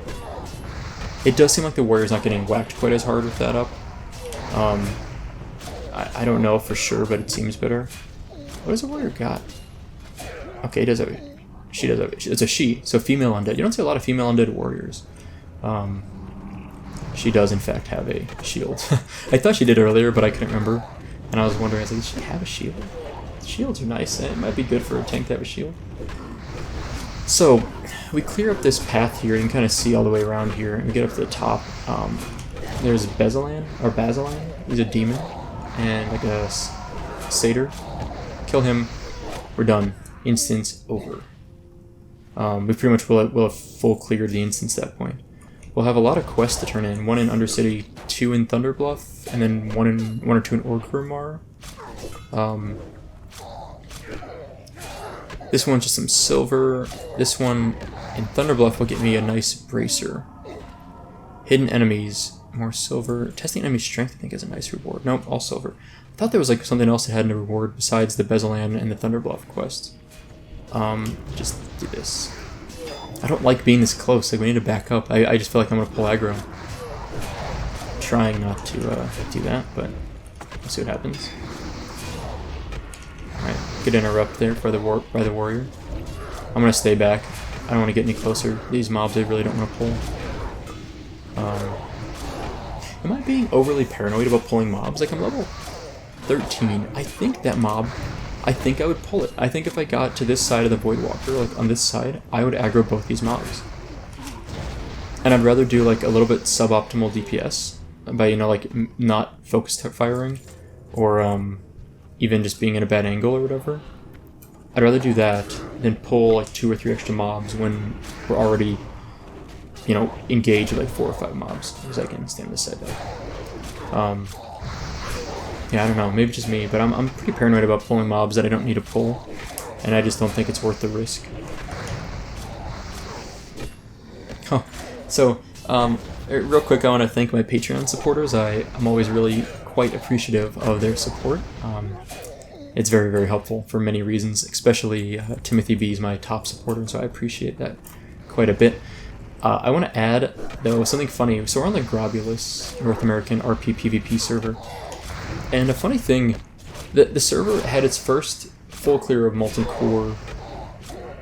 It does seem like the warrior's not getting whacked quite as hard with that up. I don't know for sure, but it seems better. What does a warrior got? Okay, it does have a... She does have a... It's a she, so female undead. You don't see a lot of female undead warriors. She does, in fact, have a shield. I thought she did earlier, but I couldn't remember. And I was wondering, I was like, does she have a shield? Shields are nice, and it might be good for a tank to have a shield. So, we clear up this path here, and you can kind of see all the way around here, and we get up to the top. There's Basilan. He's a demon, and like a satyr. Kill him. We're done. Instance over. We pretty much will have full cleared the instance at that point. We'll have a lot of quests to turn in. 1 in Undercity, 2 in Thunderbluff, and then 1 or 2 in Orgrimmar. This one's just some silver. This one in Thunderbluff will get me a nice bracer. Hidden enemies, more silver. Testing enemy strength, I think, is a nice reward. Nope, all silver. I thought there was like something else that had a reward besides the Basilan and the Thunderbluff quests. Just do this. I don't like being this close. Like, we need to back up. I just feel like I'm gonna pull aggro. I'm trying not to do that, but we'll see what happens. Alright, good interrupt there by the warrior. I'm gonna stay back. I don't want to get any closer. These mobs I really don't want to pull. Am I being overly paranoid about pulling mobs? Like, I'm level 13. I think that mob, I think I would pull it. I think if I got to this side of the Void Walker, like on this side, I would aggro both these mobs. And I'd rather do like a little bit suboptimal DPS by, you know, like not focused firing or even just being in a bad angle or whatever. I'd rather do that than pull like 2 or 3 extra mobs when we're already, you know, engaged with like 4 or 5 mobs, because I can stand this side up. Yeah, I don't know, maybe just me, but I'm pretty paranoid about pulling mobs that I don't need to pull, and I just don't think it's worth the risk. Oh, so, real quick, I want to thank my Patreon supporters. I'm always really quite appreciative of their support. It's very, very helpful for many reasons, especially Timothy B is my top supporter, so I appreciate that quite a bit. I want to add, though, something funny. So we're on the Grobulus North American RP PvP server, and a funny thing, the server had its first full clear of Molten Core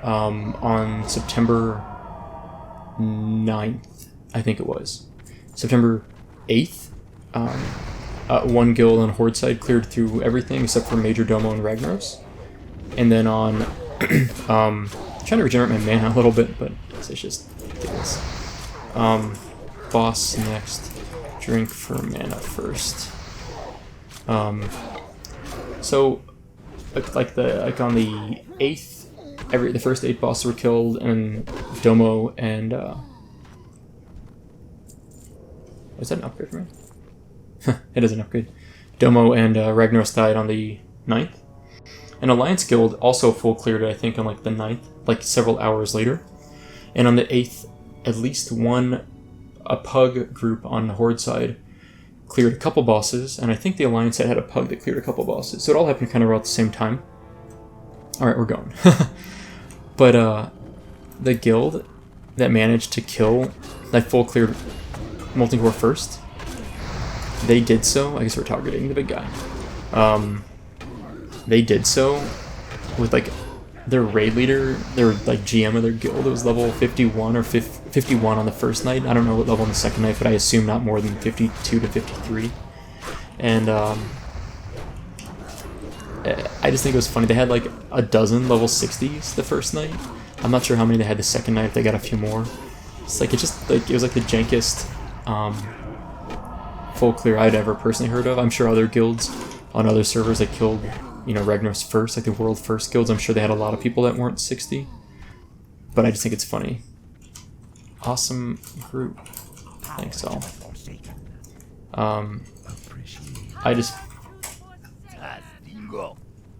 on September 9th, I think it was. September 8th. One guild on Horde side cleared through everything except for Major Domo and Ragnaros. And then on... trying to regenerate my mana a little bit, but it's just ridiculous. Boss next. Drink for mana first. So, like on the 8th, the first 8 bosses were killed, and Domo and... was that an upgrade for me? It is an upgrade. Domo and Ragnaros died on the 9th. And Alliance Guild also full cleared, I think, on like the 9th, like several hours later. And on the 8th, at least a pug group on the Horde side cleared a couple bosses, and I think the Alliance side had a pug that cleared a couple bosses. So it all happened kind of around the same time. Alright, we're going. But the guild that managed to kill that full cleared Molten Core first, they did so, I guess we're targeting the big guy. They did so with like their raid leader, their like GM of their guild, it was level 51 or 51 on the first night. I don't know what level on the second night, but I assume not more than 52 to 53. And I just think it was funny. They had like a dozen level 60s the first night. I'm not sure how many they had the second night, if they got a few more. It's like, it was like the jankest full clear I'd ever personally heard of. I'm sure other guilds on other servers that killed, you know, Ragnaros first, like the world first guilds, I'm sure they had a lot of people that weren't 60. But I just think it's funny. Awesome group. Thanks all.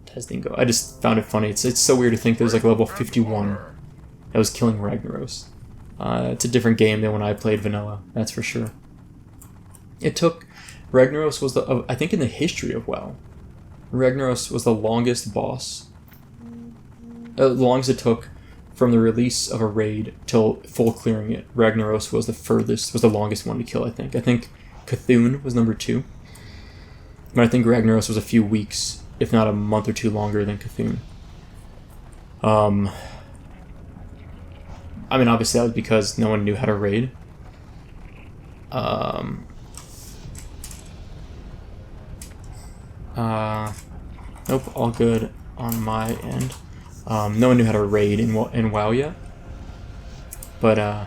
Testingo. I just found it funny. It's so weird to think there's like level 51 that was killing Ragnaros. It's a different game than when I played vanilla, that's for sure. It took... Ragnaros was the... I think in the history of WoW, Ragnaros was the longest boss. The longest it took from the release of a raid till full clearing it. Ragnaros was the longest one to kill, I think. I think Cthulhu was number 2. But I think Ragnaros was a few weeks, if not a month or two longer than Cthulhu. I mean, obviously that was because no one knew how to raid. Nope, all good on my end. No one knew how to raid in WoW yet. But, I'm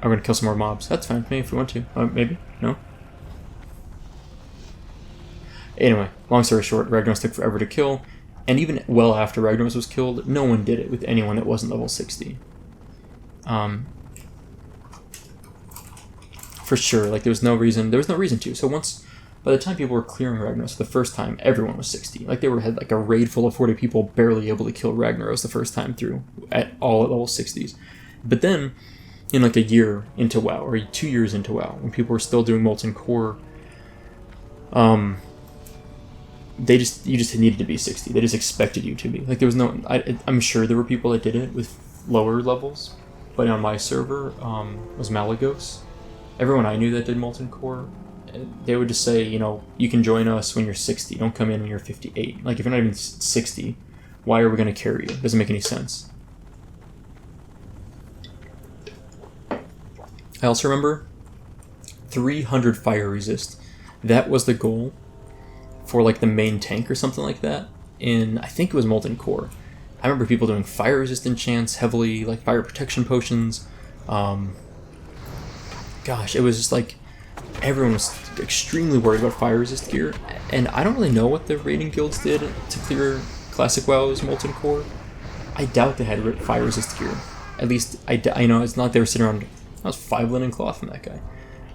gonna kill some more mobs. That's fine with me if we want to. Maybe? No? Anyway, long story short, Ragnaros took forever to kill, and even well after Ragnaros was killed, no one did it with anyone that wasn't level 60. For sure, like there was no reason to. So by the time people were clearing Ragnaros the first time, everyone was 60. Like they had like a raid full of 40 people barely able to kill Ragnaros the first time through, at level 60s. But then, in like a year into WoW, or 2 years into WoW, when people were still doing Molten Core, you just needed to be 60. They just expected you to be. Like there was no... I'm sure there were people that did it with lower levels, but on my server was Malagos. Everyone I knew that did Molten Core, they would just say, you know, you can join us when you're 60. Don't come in when you're 58. Like if you're not even 60, why are we going to carry you? It doesn't make any sense. I also remember 300 fire resist. That was the goal for like the main tank or something like that. I think it was Molten Core. I remember people doing fire resistant chants heavily, like fire protection potions. Gosh, it was just like everyone was extremely worried about fire resist gear. And I don't really know what the raiding guilds did to clear Classic WoW's Molten Core. I doubt they had fire resist gear. At least, I know it's not like they were sitting around... That was 5 linen cloth from that guy.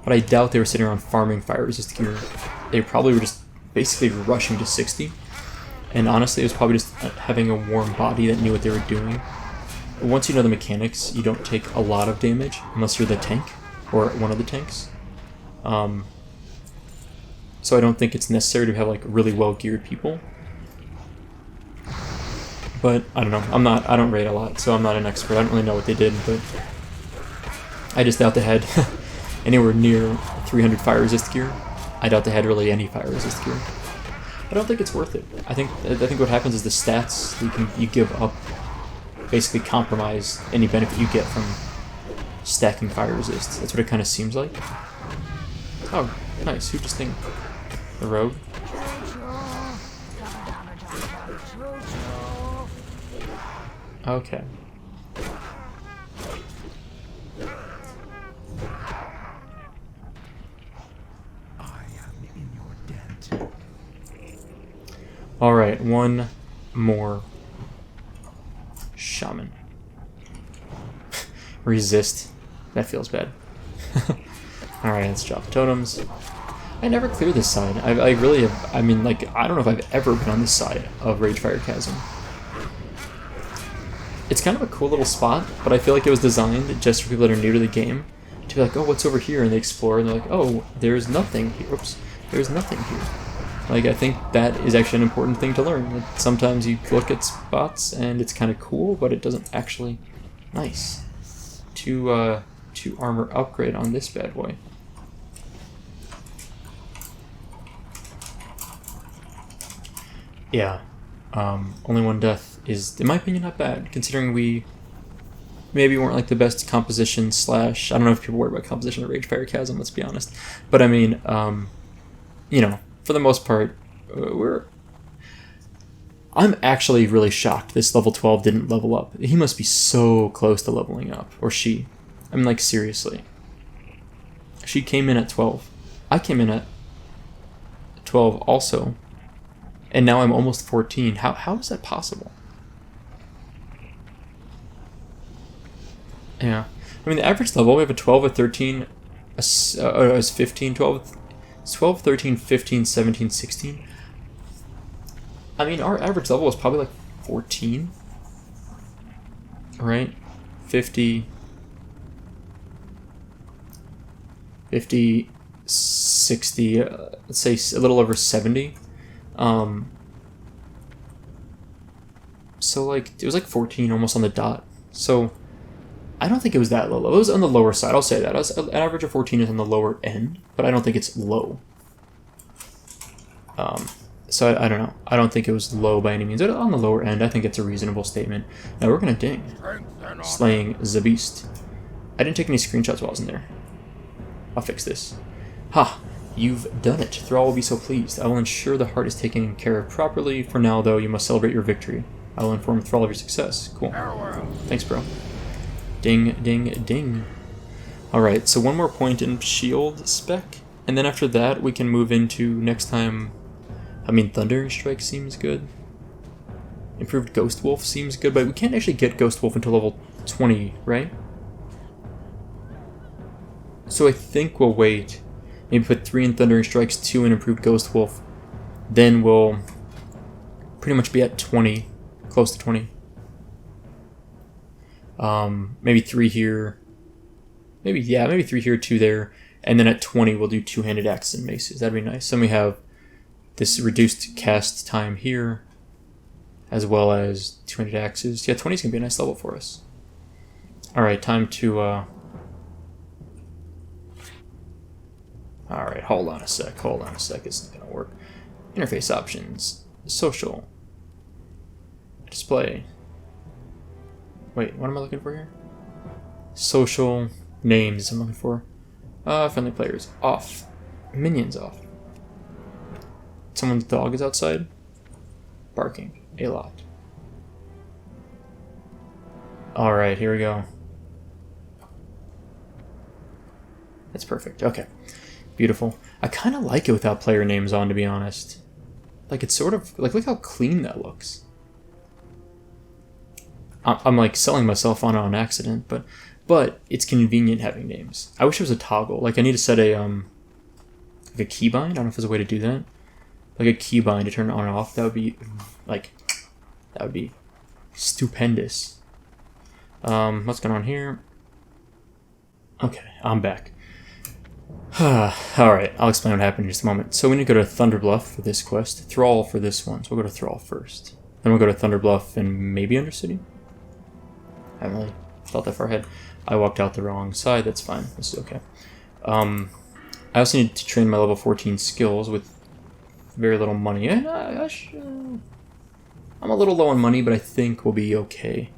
But I doubt they were sitting around farming fire resist gear. They probably were just basically rushing to 60. And honestly, it was probably just having a warm body that knew what they were doing. Once you know the mechanics, you don't take a lot of damage, unless you're the tank, or one of the tanks. So I don't think it's necessary to have like really well-geared people. But, I don't know, I don't raid a lot, so I'm not an expert. I don't really know what they did, but I just doubt they had anywhere near 300 fire resist gear. I doubt they had really any fire resist gear. I don't think it's worth it. I think what happens is the stats you give up basically compromise any benefit you get from stacking fire resist. That's what it kind of seems like. Oh, nice. Who just think? The rogue? Okay. Alright, one more shaman. Resist. That feels bad. Alright, let's drop totems. I never clear this side. I really have... I mean, like, I don't know if I've ever been on this side of Ragefire Chasm. It's kind of a cool little spot, but I feel like it was designed just for people that are new to the game to be like, oh, what's over here? And they explore, and they're like, oh, there's nothing here. Oops. There's nothing here. Like, I think that is actually an important thing to learn. That sometimes you look at spots and it's kind of cool, but it doesn't actually... Nice. Two armor upgrade on this bad boy. Yeah. Only one death is, in my opinion, not bad, considering we maybe weren't like the best composition / I don't know if people worry about composition of Ragefire Chasm, let's be honest. But I mean, you know, for the most part, I'm actually really shocked this level 12 didn't level up. He must be so close to leveling up. Or she. I mean, like, seriously. She came in at 12. I came in at 12 also. And now I'm almost 14. How is that possible? Yeah. I mean, the average level, we have a 12, a 13, a 15, 12, 13, 15, 17, 16. I mean, our average level was probably like 14. Right? 50, 60, let's say a little over 70. So, like, it was like 14 almost on the dot. So, I don't think it was that low. It was on the lower side, I'll say that. An average of 14 is on the lower end, but I don't think it's low. So I don't know. I don't think it was low by any means. On the lower end, I think it's a reasonable statement. Now we're going to ding. Slaying the beast. I didn't take any screenshots while I was in there. I'll fix this. Ha! You've done it. Thrall will be so pleased. I will ensure the heart is taken care of properly. For now, though, you must celebrate your victory. I will inform Thrall of your success. Cool. Thanks, bro. Ding, ding, ding. Alright, so one more point in shield spec. And then after that, we can move into next time... I mean, Thundering Strike seems good. Improved Ghost Wolf seems good, but we can't actually get Ghost Wolf until level 20, right? So I think we'll wait. Maybe put 3 in Thundering Strikes, 2 in Improved Ghost Wolf. Then we'll pretty much be at 20. Close to 20. Maybe 3 here. Maybe 3 here, 2 there. And then at 20 we'll do 2-handed axes and maces. That'd be nice. Then we have this reduced cast time here, as well as 200 axes. Yeah, 20 is going to be a nice level for us. Alright, time to... Alright, hold on a sec. It's not going to work. Interface options. Social. Display. Wait, what am I looking for here? Social. Names I'm looking for. Friendly players. Off. Minions off. Someone's dog is outside. Barking. A lot. Alright, here we go. That's perfect. Okay. Beautiful. I kind of like it without player names on, to be honest. Like, it's sort of... Like, look how clean that looks. I'm like, selling myself on accident, but it's convenient having names. I wish there was a toggle. Like, I need to set a, like a keybind. I don't know if there's a way to do that. Like a keybind to turn it on and off. That would be, like, that would be stupendous. What's going on here? Okay, I'm back. Alright, I'll explain what happened in just a moment. So we need to go to Thunderbluff for this quest. Thrall for this one. So we'll go to Thrall first. Then we'll go to Thunderbluff and maybe Undercity? I haven't really thought that far ahead. I walked out the wrong side. That's fine. This is okay. I also need to train my level 14 skills with very little money. And I'm a little low on money, but I think we'll be okay.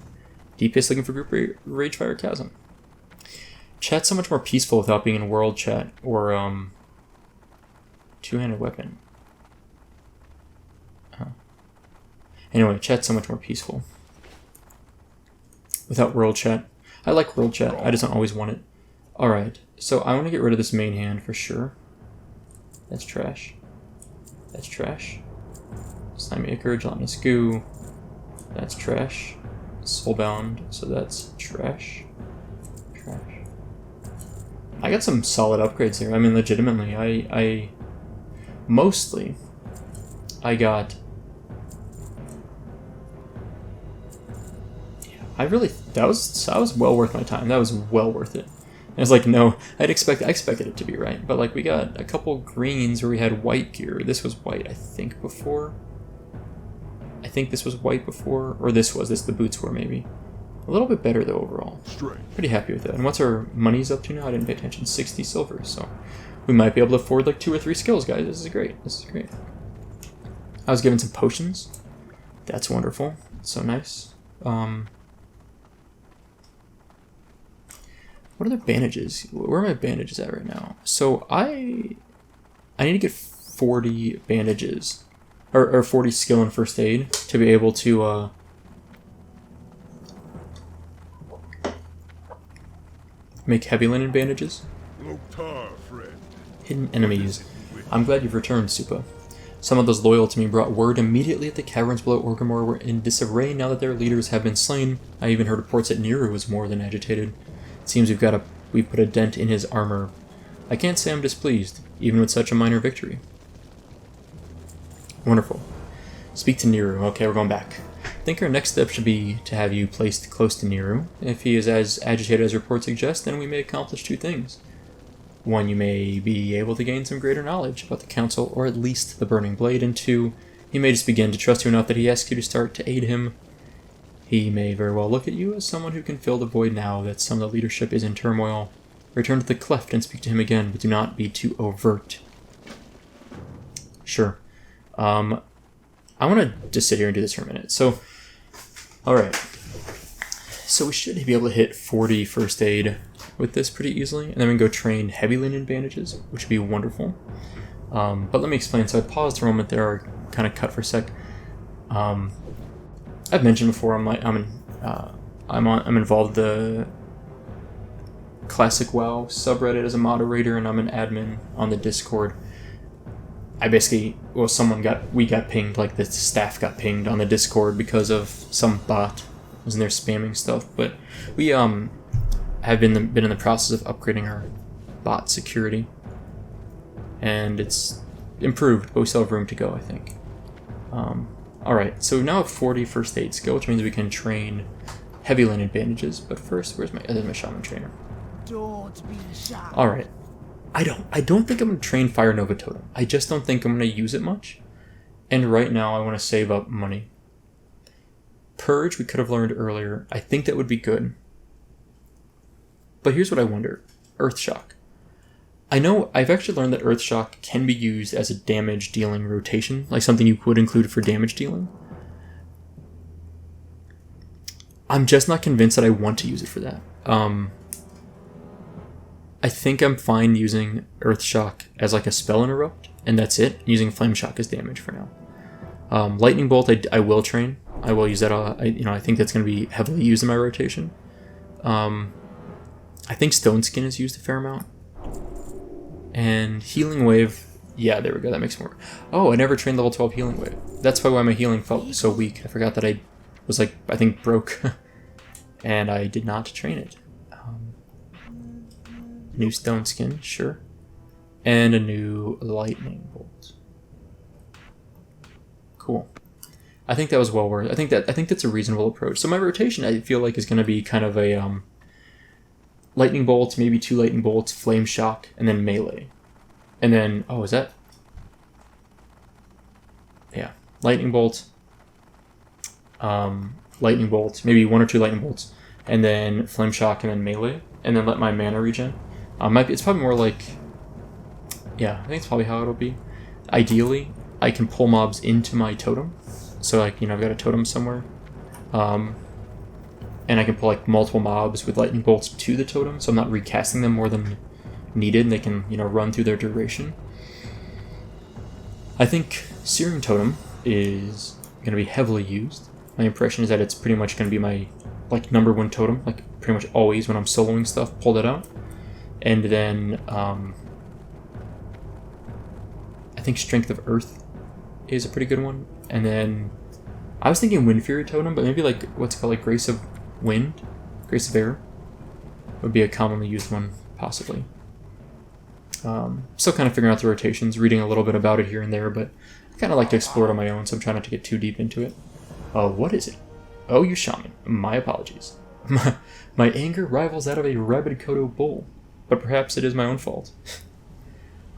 DPS looking for group Ragefire Chasm. Chat's so much more peaceful without being in world chat or two-handed weapon. Anyway, chat's so much more peaceful without world chat. I like world chat. I just don't always want it. Alright, so I want to get rid of this main hand for sure. That's trash. That's trash. Slimy Ichor, Gelatinous Goo. That's trash. Soulbound, so that's trash. Trash. I got some solid upgrades here. I mean, legitimately, I mostly, I got... I was well worth my time. That was well worth it. And it's like, no, I expected it to be right. But like, we got a couple greens where we had white gear. This was white, I think, before. I think this was white before, or this the boots were maybe. A little bit better though overall. Pretty happy with that. And what's our money's up to now? I didn't pay attention. 60 silver, so we might be able to afford like 2 or 3 skills, guys. This is great. This is great. I was given some potions. That's wonderful. That's so nice. What are the bandages? Where are my bandages at right now? So I need to get 40 bandages or 40 skill in first aid to be able to make heavy linen bandages. Hidden enemies. I'm glad you've returned, Soupa. Some of those loyal to me brought word immediately that the caverns below Orgrimmar were in disarray now that their leaders have been slain. I even heard reports that Nero was more than agitated. It seems we've put a dent in his armor. I can't say I'm displeased, even with such a minor victory. Wonderful. Speak to Nero. Okay, we're going back. I think our next step should be to have you placed close to Nero. If he is as agitated as reports suggest, then we may accomplish two things. One, you may be able to gain some greater knowledge about the Council, or at least the Burning Blade, and two, he may just begin to trust you enough that he asks you to start to aid him. He may very well look at you as someone who can fill the void now that some of the leadership is in turmoil. Return to the cleft and speak to him again, but do not be too overt. Sure. I want to just sit here and do this for a minute. So, alright. So we should be able to hit 40 first aid with this pretty easily, and then we can go train heavy linen bandages, which would be wonderful. But let me explain. So I paused for a moment there, or kind of cut for a sec. I've mentioned before I'm involved in the Classic WoW subreddit as a moderator, and I'm an admin on the Discord. I basically, we got pinged, like the staff got pinged on the Discord because of some bot was in there spamming stuff. But we have been in the process of upgrading our bot security, and it's improved, but we still have room to go, I think. Alright, so we now have 40 first aid skill, which means we can train heavy linen bandages. But first, there's my shaman trainer. Don't be shy. Alright. I don't think I'm going to train Fire Nova Totem. I just don't think I'm going to use it much. And right now I want to save up money. Purge we could have learned earlier. I think that would be good. But here's what I wonder. Earthshock. I know I've actually learned that Earthshock can be used as a damage dealing rotation, like something you would include for damage dealing. I'm just not convinced that I want to use it for that. I think I'm fine using Earthshock as like a spell interrupt, and that's it. Using Flame Shock as damage for now. Lightning Bolt I will train. I will use that. I think that's going to be heavily used in my rotation. I think Stone Skin is used a fair amount. And Healing Wave, yeah, there we go, that makes more. Oh, I never trained level 12 Healing Wave. That's probably why my healing felt so weak. I forgot that I was I think broke. And I did not train it. New Stone Skin, sure. And a new Lightning Bolt. Cool. I think that was well worth it. I think that's a reasonable approach. So my rotation, I feel like, is going to be kind of a Lightning Bolt, maybe 2 Lightning Bolts, Flame Shock, and then Melee. And then, oh, is that? Yeah. Lightning Bolt. Lightning Bolt, maybe 1 or 2 Lightning Bolts, and then Flame Shock, and then Melee, and then let my mana regen. It's probably more like, yeah, I think it's probably how it'll be. Ideally, I can pull mobs into my totem, so I've got a totem somewhere, and I can pull multiple mobs with lightning bolts to the totem, so I'm not recasting them more than needed, and they can run through their duration. I think Searing Totem is going to be heavily used. My impression is that it's pretty much going to be my number 1 totem, pretty much always when I'm soloing stuff, pull that out. And then I think Strength of Earth is a pretty good one. And then I was thinking Wind Fury Totem, but maybe what's called Grace of Wind, Grace of Air would be a commonly used one, possibly. Still kind of figuring out the rotations, reading a little bit about it here and there, but I kind of like to explore it on my own, so I'm trying not to get too deep into it. What is it? Oh, you shaman. My apologies. My anger rivals that of a rabid Kodo bull, but perhaps it is my own fault.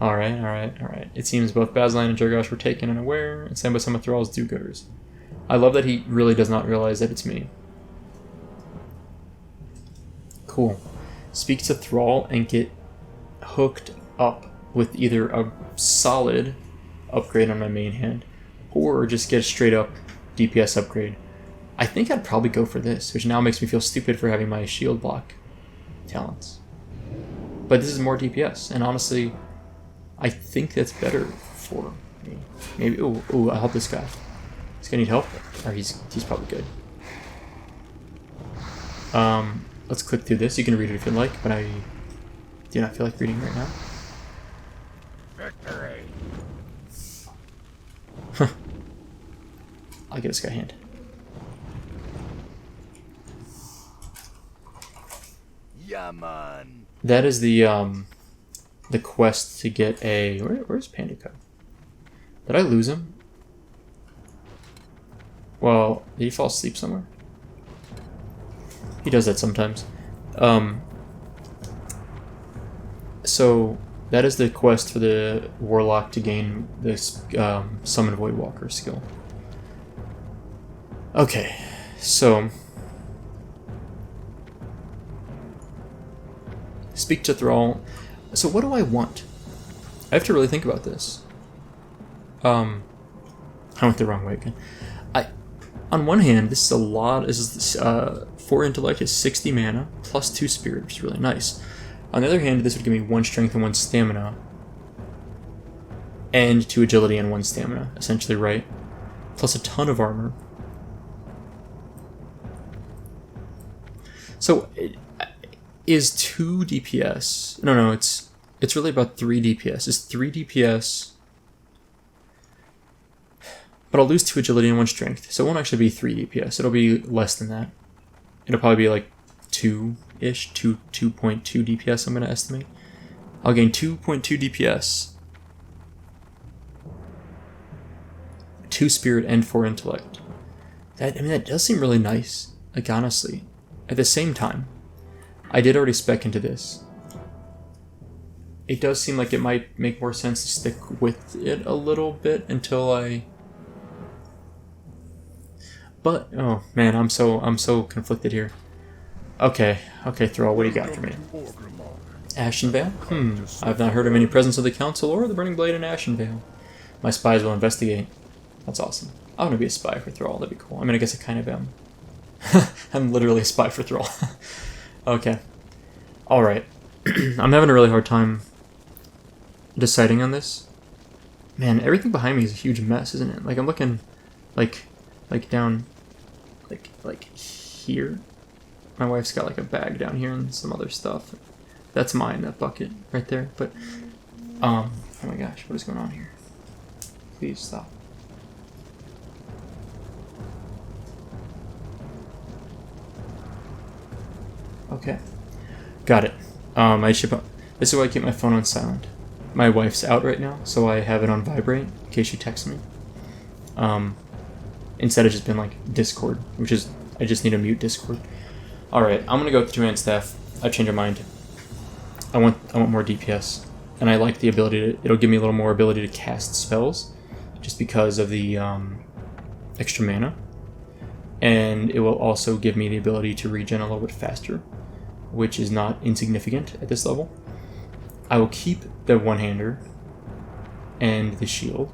Alright. It seems both Basline and Jurgosh were taken unaware, and Samba Sama Thrall's do-gooders. I love that he really does not realize that it's me. Cool. Speak to Thrall and get hooked up with either a solid upgrade on my main hand, or just get a straight up DPS upgrade. I think I'd probably go for this, which now makes me feel stupid for having my shield block talents. But this is more DPS, and honestly, I think that's better for Maybe. Ooh, I'll help this guy. He's gonna need help, or he's probably good. Let's click through this. You can read it if you'd like, but I do not feel like reading right now. Victory. I'll give this guy a hand. Yeah, man. That is the quest to get a... Where's Panda Cub? Did I lose him? Well, did he fall asleep somewhere? He does that sometimes. So, that is the quest for the Warlock to gain this Summon Void Walker skill. Okay, so... Speak to Thrall. So what do I want? I have to really think about this. I went the wrong way again. On one hand, this is a lot. This is 4 intellect is 60 mana plus 2 spirit, which is really nice. On the other hand, this would give me 1 strength and 1 stamina, and 2 agility and 1 stamina, essentially, right? Plus a ton of armor. So, is 2 DPS? No, it's really about 3 DPS. Is 3 DPS? But I'll lose 2 agility and 1 strength, so it won't actually be 3 DPS. It'll be less than that. It'll probably be like 2-ish, 2.2 DPS, I'm going to estimate. I'll gain 2.2 DPS, 2 spirit, and 4 intellect. That does seem really nice, like honestly. At the same time, I did already spec into this. It does seem like it might make more sense to stick with it a little bit until I... But, oh man, I'm so conflicted here. Okay, Thrall, what do you got for me? Ashenvale? I've not heard of any presence of the Council or the Burning Blade in Ashenvale. My spies will investigate. That's awesome. I want to be a spy for Thrall, that'd be cool. I mean, I guess I kind of am. I'm literally a spy for Thrall. Okay. Alright. I'm having a really hard time deciding on this. Man, everything behind me is a huge mess, isn't it? Like, I'm looking, like down, like here. My wife's got like a bag down here and some other stuff. That's mine, that bucket right there. But, oh my gosh, what is going on here? Please stop. Okay, got it. This is why I keep my phone on silent. My wife's out right now, so I have it on vibrate in case she texts me. Instead of just been like Discord, which is, I just need to mute Discord. Alright, I'm gonna go with the 2-hand staff. I've changed my mind. I want more DPS. And I like the ability to, it'll give me a little more ability to cast spells, just because of the extra mana. And it will also give me the ability to regen a little bit faster, which is not insignificant at this level. I will keep the one-hander and the shield,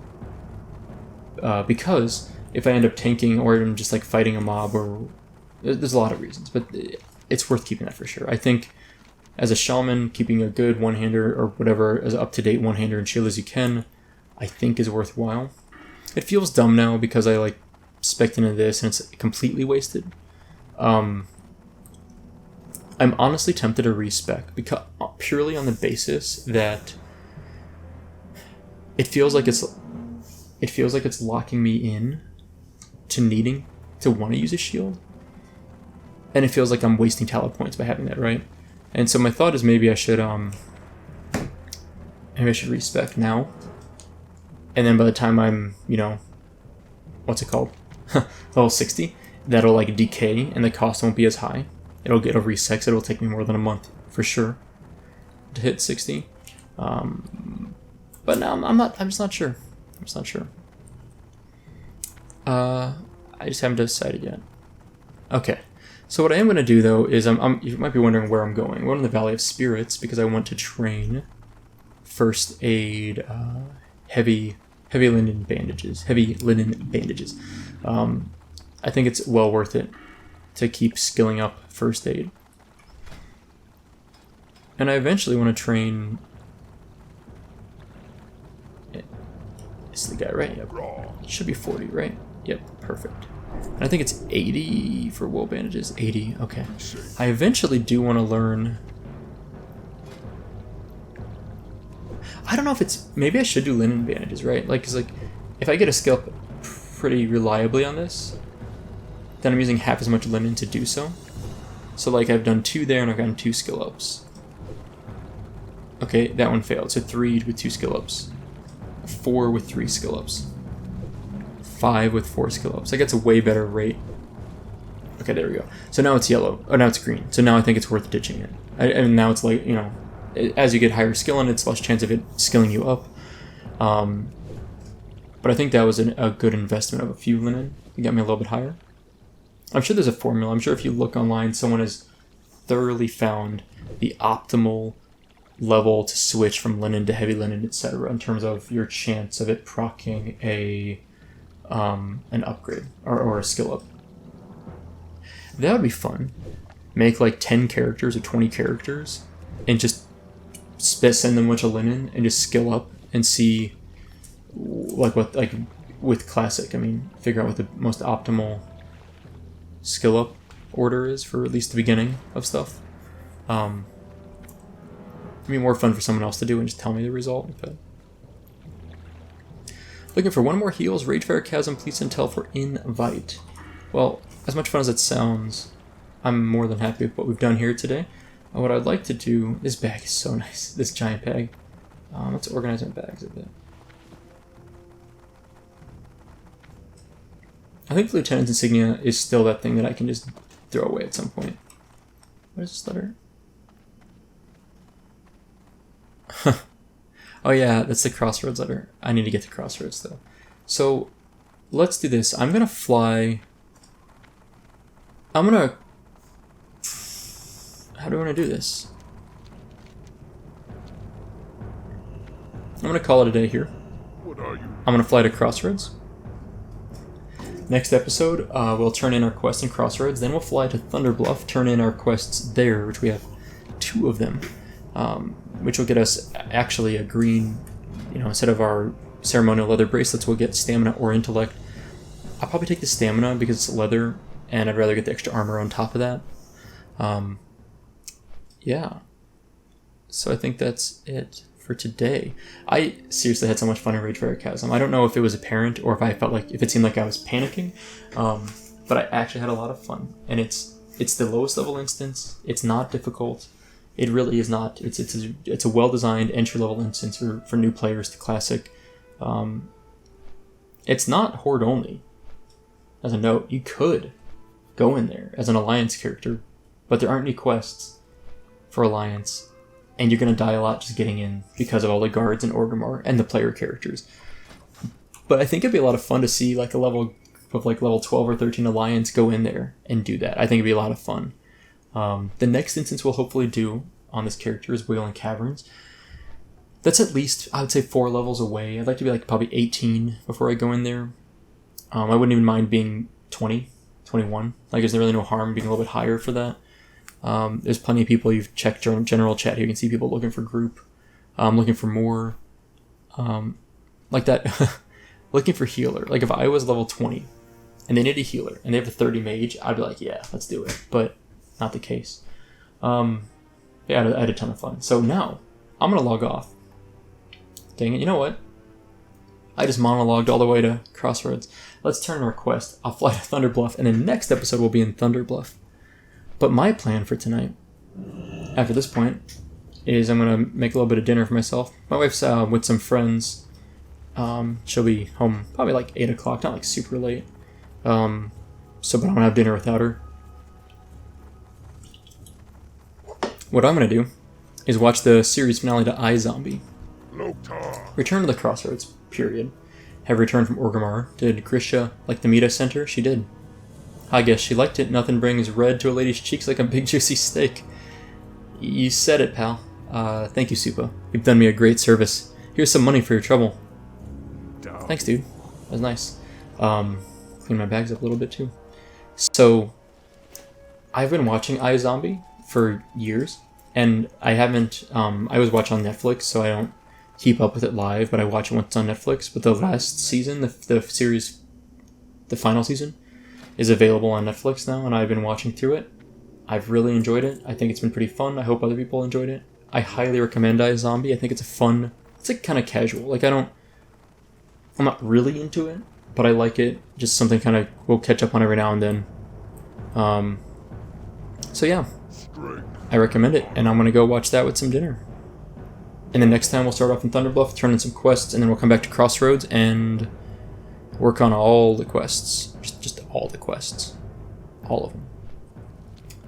because if I end up tanking or even just like fighting a mob, or there's a lot of reasons, but it's worth keeping that for sure. I think as a shaman, keeping a good one-hander or whatever, as up-to-date one-hander and shield as you can, I think is worthwhile. It feels dumb now because I like spec'd into this and it's completely wasted. I'm honestly tempted to respec because purely on the basis that it feels like it's locking me in to needing to want to use a shield, and it feels like I'm wasting talent points by having that, right? And so my thought is maybe I should respec now, and then by the time I'm, you know, what's it called, level 60, that'll like decay and the cost won't be as high. It'll reset, so it'll take me more than a month for sure to hit 60. But now I'm just not sure. I just haven't decided yet. Okay, so what I am going to do though is you might be wondering where I'm going. I'm going to the Valley of Spirits because I want to train first aid, heavy linen bandages. I think it's well worth it to keep skilling up first aid. And I eventually want to train This is the guy, right? Yep. It should be 40, right? Yep, perfect. And I think it's 80 for wool bandages. 80, okay. I eventually do want to learn... I don't know if it's... Maybe I should do linen bandages, right? Like, 'cause like, if I get a skill up pretty reliably on this, then I'm using half as much linen to do so. So like, I've done 2 there and I've gotten 2 skill ups. Okay, that one failed. So 3 with 2 skill ups. 4 with 3 skill ups. 5 with 4 skill ups. That gets a way better rate. Okay, there we go. So now it's yellow. Oh, now it's green. So now I think it's worth ditching it. And now it's like, you know, as you get higher skill in it, it's less chance of it skilling you up. But I think that was a good investment of a few linen to get me a little bit higher. I'm sure there's a formula. I'm sure if you look online, someone has thoroughly found the optimal level to switch from linen to heavy linen, etc. in terms of your chance of it proccing an upgrade or a skill up. That would be fun. Make like 10 characters or 20 characters and just send them a bunch of linen and just skill up and see like what, like with classic, I mean, figure out what the most optimal skill up order is for at least the beginning of stuff. It'd be more fun for someone else to do and just tell me the result. But looking for one more heals. Ragefire Chasm, please intel for invite. Well, as much fun as it sounds, I'm more than happy with what we've done here today. What I'd like to do, this bag is so nice, this giant bag. Let's organize my bags a bit. I think the Lieutenant's Insignia is still that thing that I can just throw away at some point. What is this letter? Oh yeah, that's the Crossroads letter. I need to get to Crossroads though. So let's do this. I'm gonna fly. How do I want to do this? I'm gonna call it a day here. What are you? I'm gonna fly to Crossroads. Next episode, we'll turn in our quest in Crossroads. Then we'll fly to Thunderbluff, turn in our quests there, which we have 2 of them. Which will get us actually a green, you know, instead of our ceremonial leather bracelets, we'll get stamina or intellect. I'll probably take the stamina because it's leather, and I'd rather get the extra armor on top of that. Yeah. So I think that's it for today. I seriously had so much fun in Ragefire Chasm. I don't know if it was apparent or if I felt like, if it seemed like I was panicking, but I actually had a lot of fun. And it's the lowest level instance. It's not difficult. It really is not. It's a well-designed entry-level instance for new players to Classic. It's not Horde only. As a note, you could go in there as an Alliance character, but there aren't any quests for Alliance, and you're going to die a lot just getting in because of all the guards in Orgrimmar and the player characters. But I think it'd be a lot of fun to see like a level of like level 12 or 13 Alliance go in there and do that. I think it'd be a lot of fun. The next instance we'll hopefully do on this character is Wailing Caverns. That's at least, I would say, 4 levels away. I'd like to be like probably 18 before I go in there. I wouldn't even mind being 20, 21. Like, there's really no harm being a little bit higher for that. There's plenty of people, you've checked general chat here, you can see people looking for group, looking for more, like that, looking for healer. Like, if I was level 20 and they need a healer and they have a 30 mage, I'd be like, yeah, let's do it. But not the case. Yeah, I had a ton of fun. So now, I'm going to log off. Dang it, you know what? I just monologued all the way to Crossroads. Let's turn our quest. I'll fly to Thunderbluff, and the next episode will be in Thunderbluff. But my plan for tonight, after this point, is I'm going to make a little bit of dinner for myself. My wife's with some friends. She'll be home probably like 8 o'clock, not like super late. But I'm going to have dinner without her. What I'm going to do is watch the series finale to iZombie. Return to the Crossroads, period. Have returned from Orgrimmar. Did Grisha like the Meta Center? She did. I guess she liked it. Nothing brings red to a lady's cheeks like a big juicy steak. You said it, pal. Thank you, Supa. You've done me a great service. Here's some money for your trouble. Thanks, dude. That was nice. Clean my bags up a little bit, too. So, I've been watching iZombie for years, and I haven't, I was watching on Netflix, so I don't keep up with it live, but I watch it once it's on Netflix. But the last season, the series, the final season, is available on Netflix now, and I've been watching through it. I've really enjoyed it. I think it's been pretty fun. I hope other people enjoyed it. I highly recommend iZombie. I think it's a fun, it's like kind of casual. Like I'm not really into it, but I like it. Just something kind of we'll catch up on every now and then. So yeah, I recommend it, and I'm gonna go watch that with some dinner. And then next time we'll start off in Thunderbluff, turn in some quests, and then we'll come back to Crossroads and work on all the quests. Just all the quests. All of them.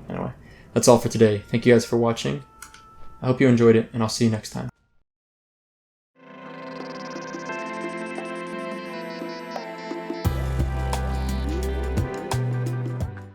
Anyway, that's all for today. Thank you guys for watching. I hope you enjoyed it, and I'll see you next time.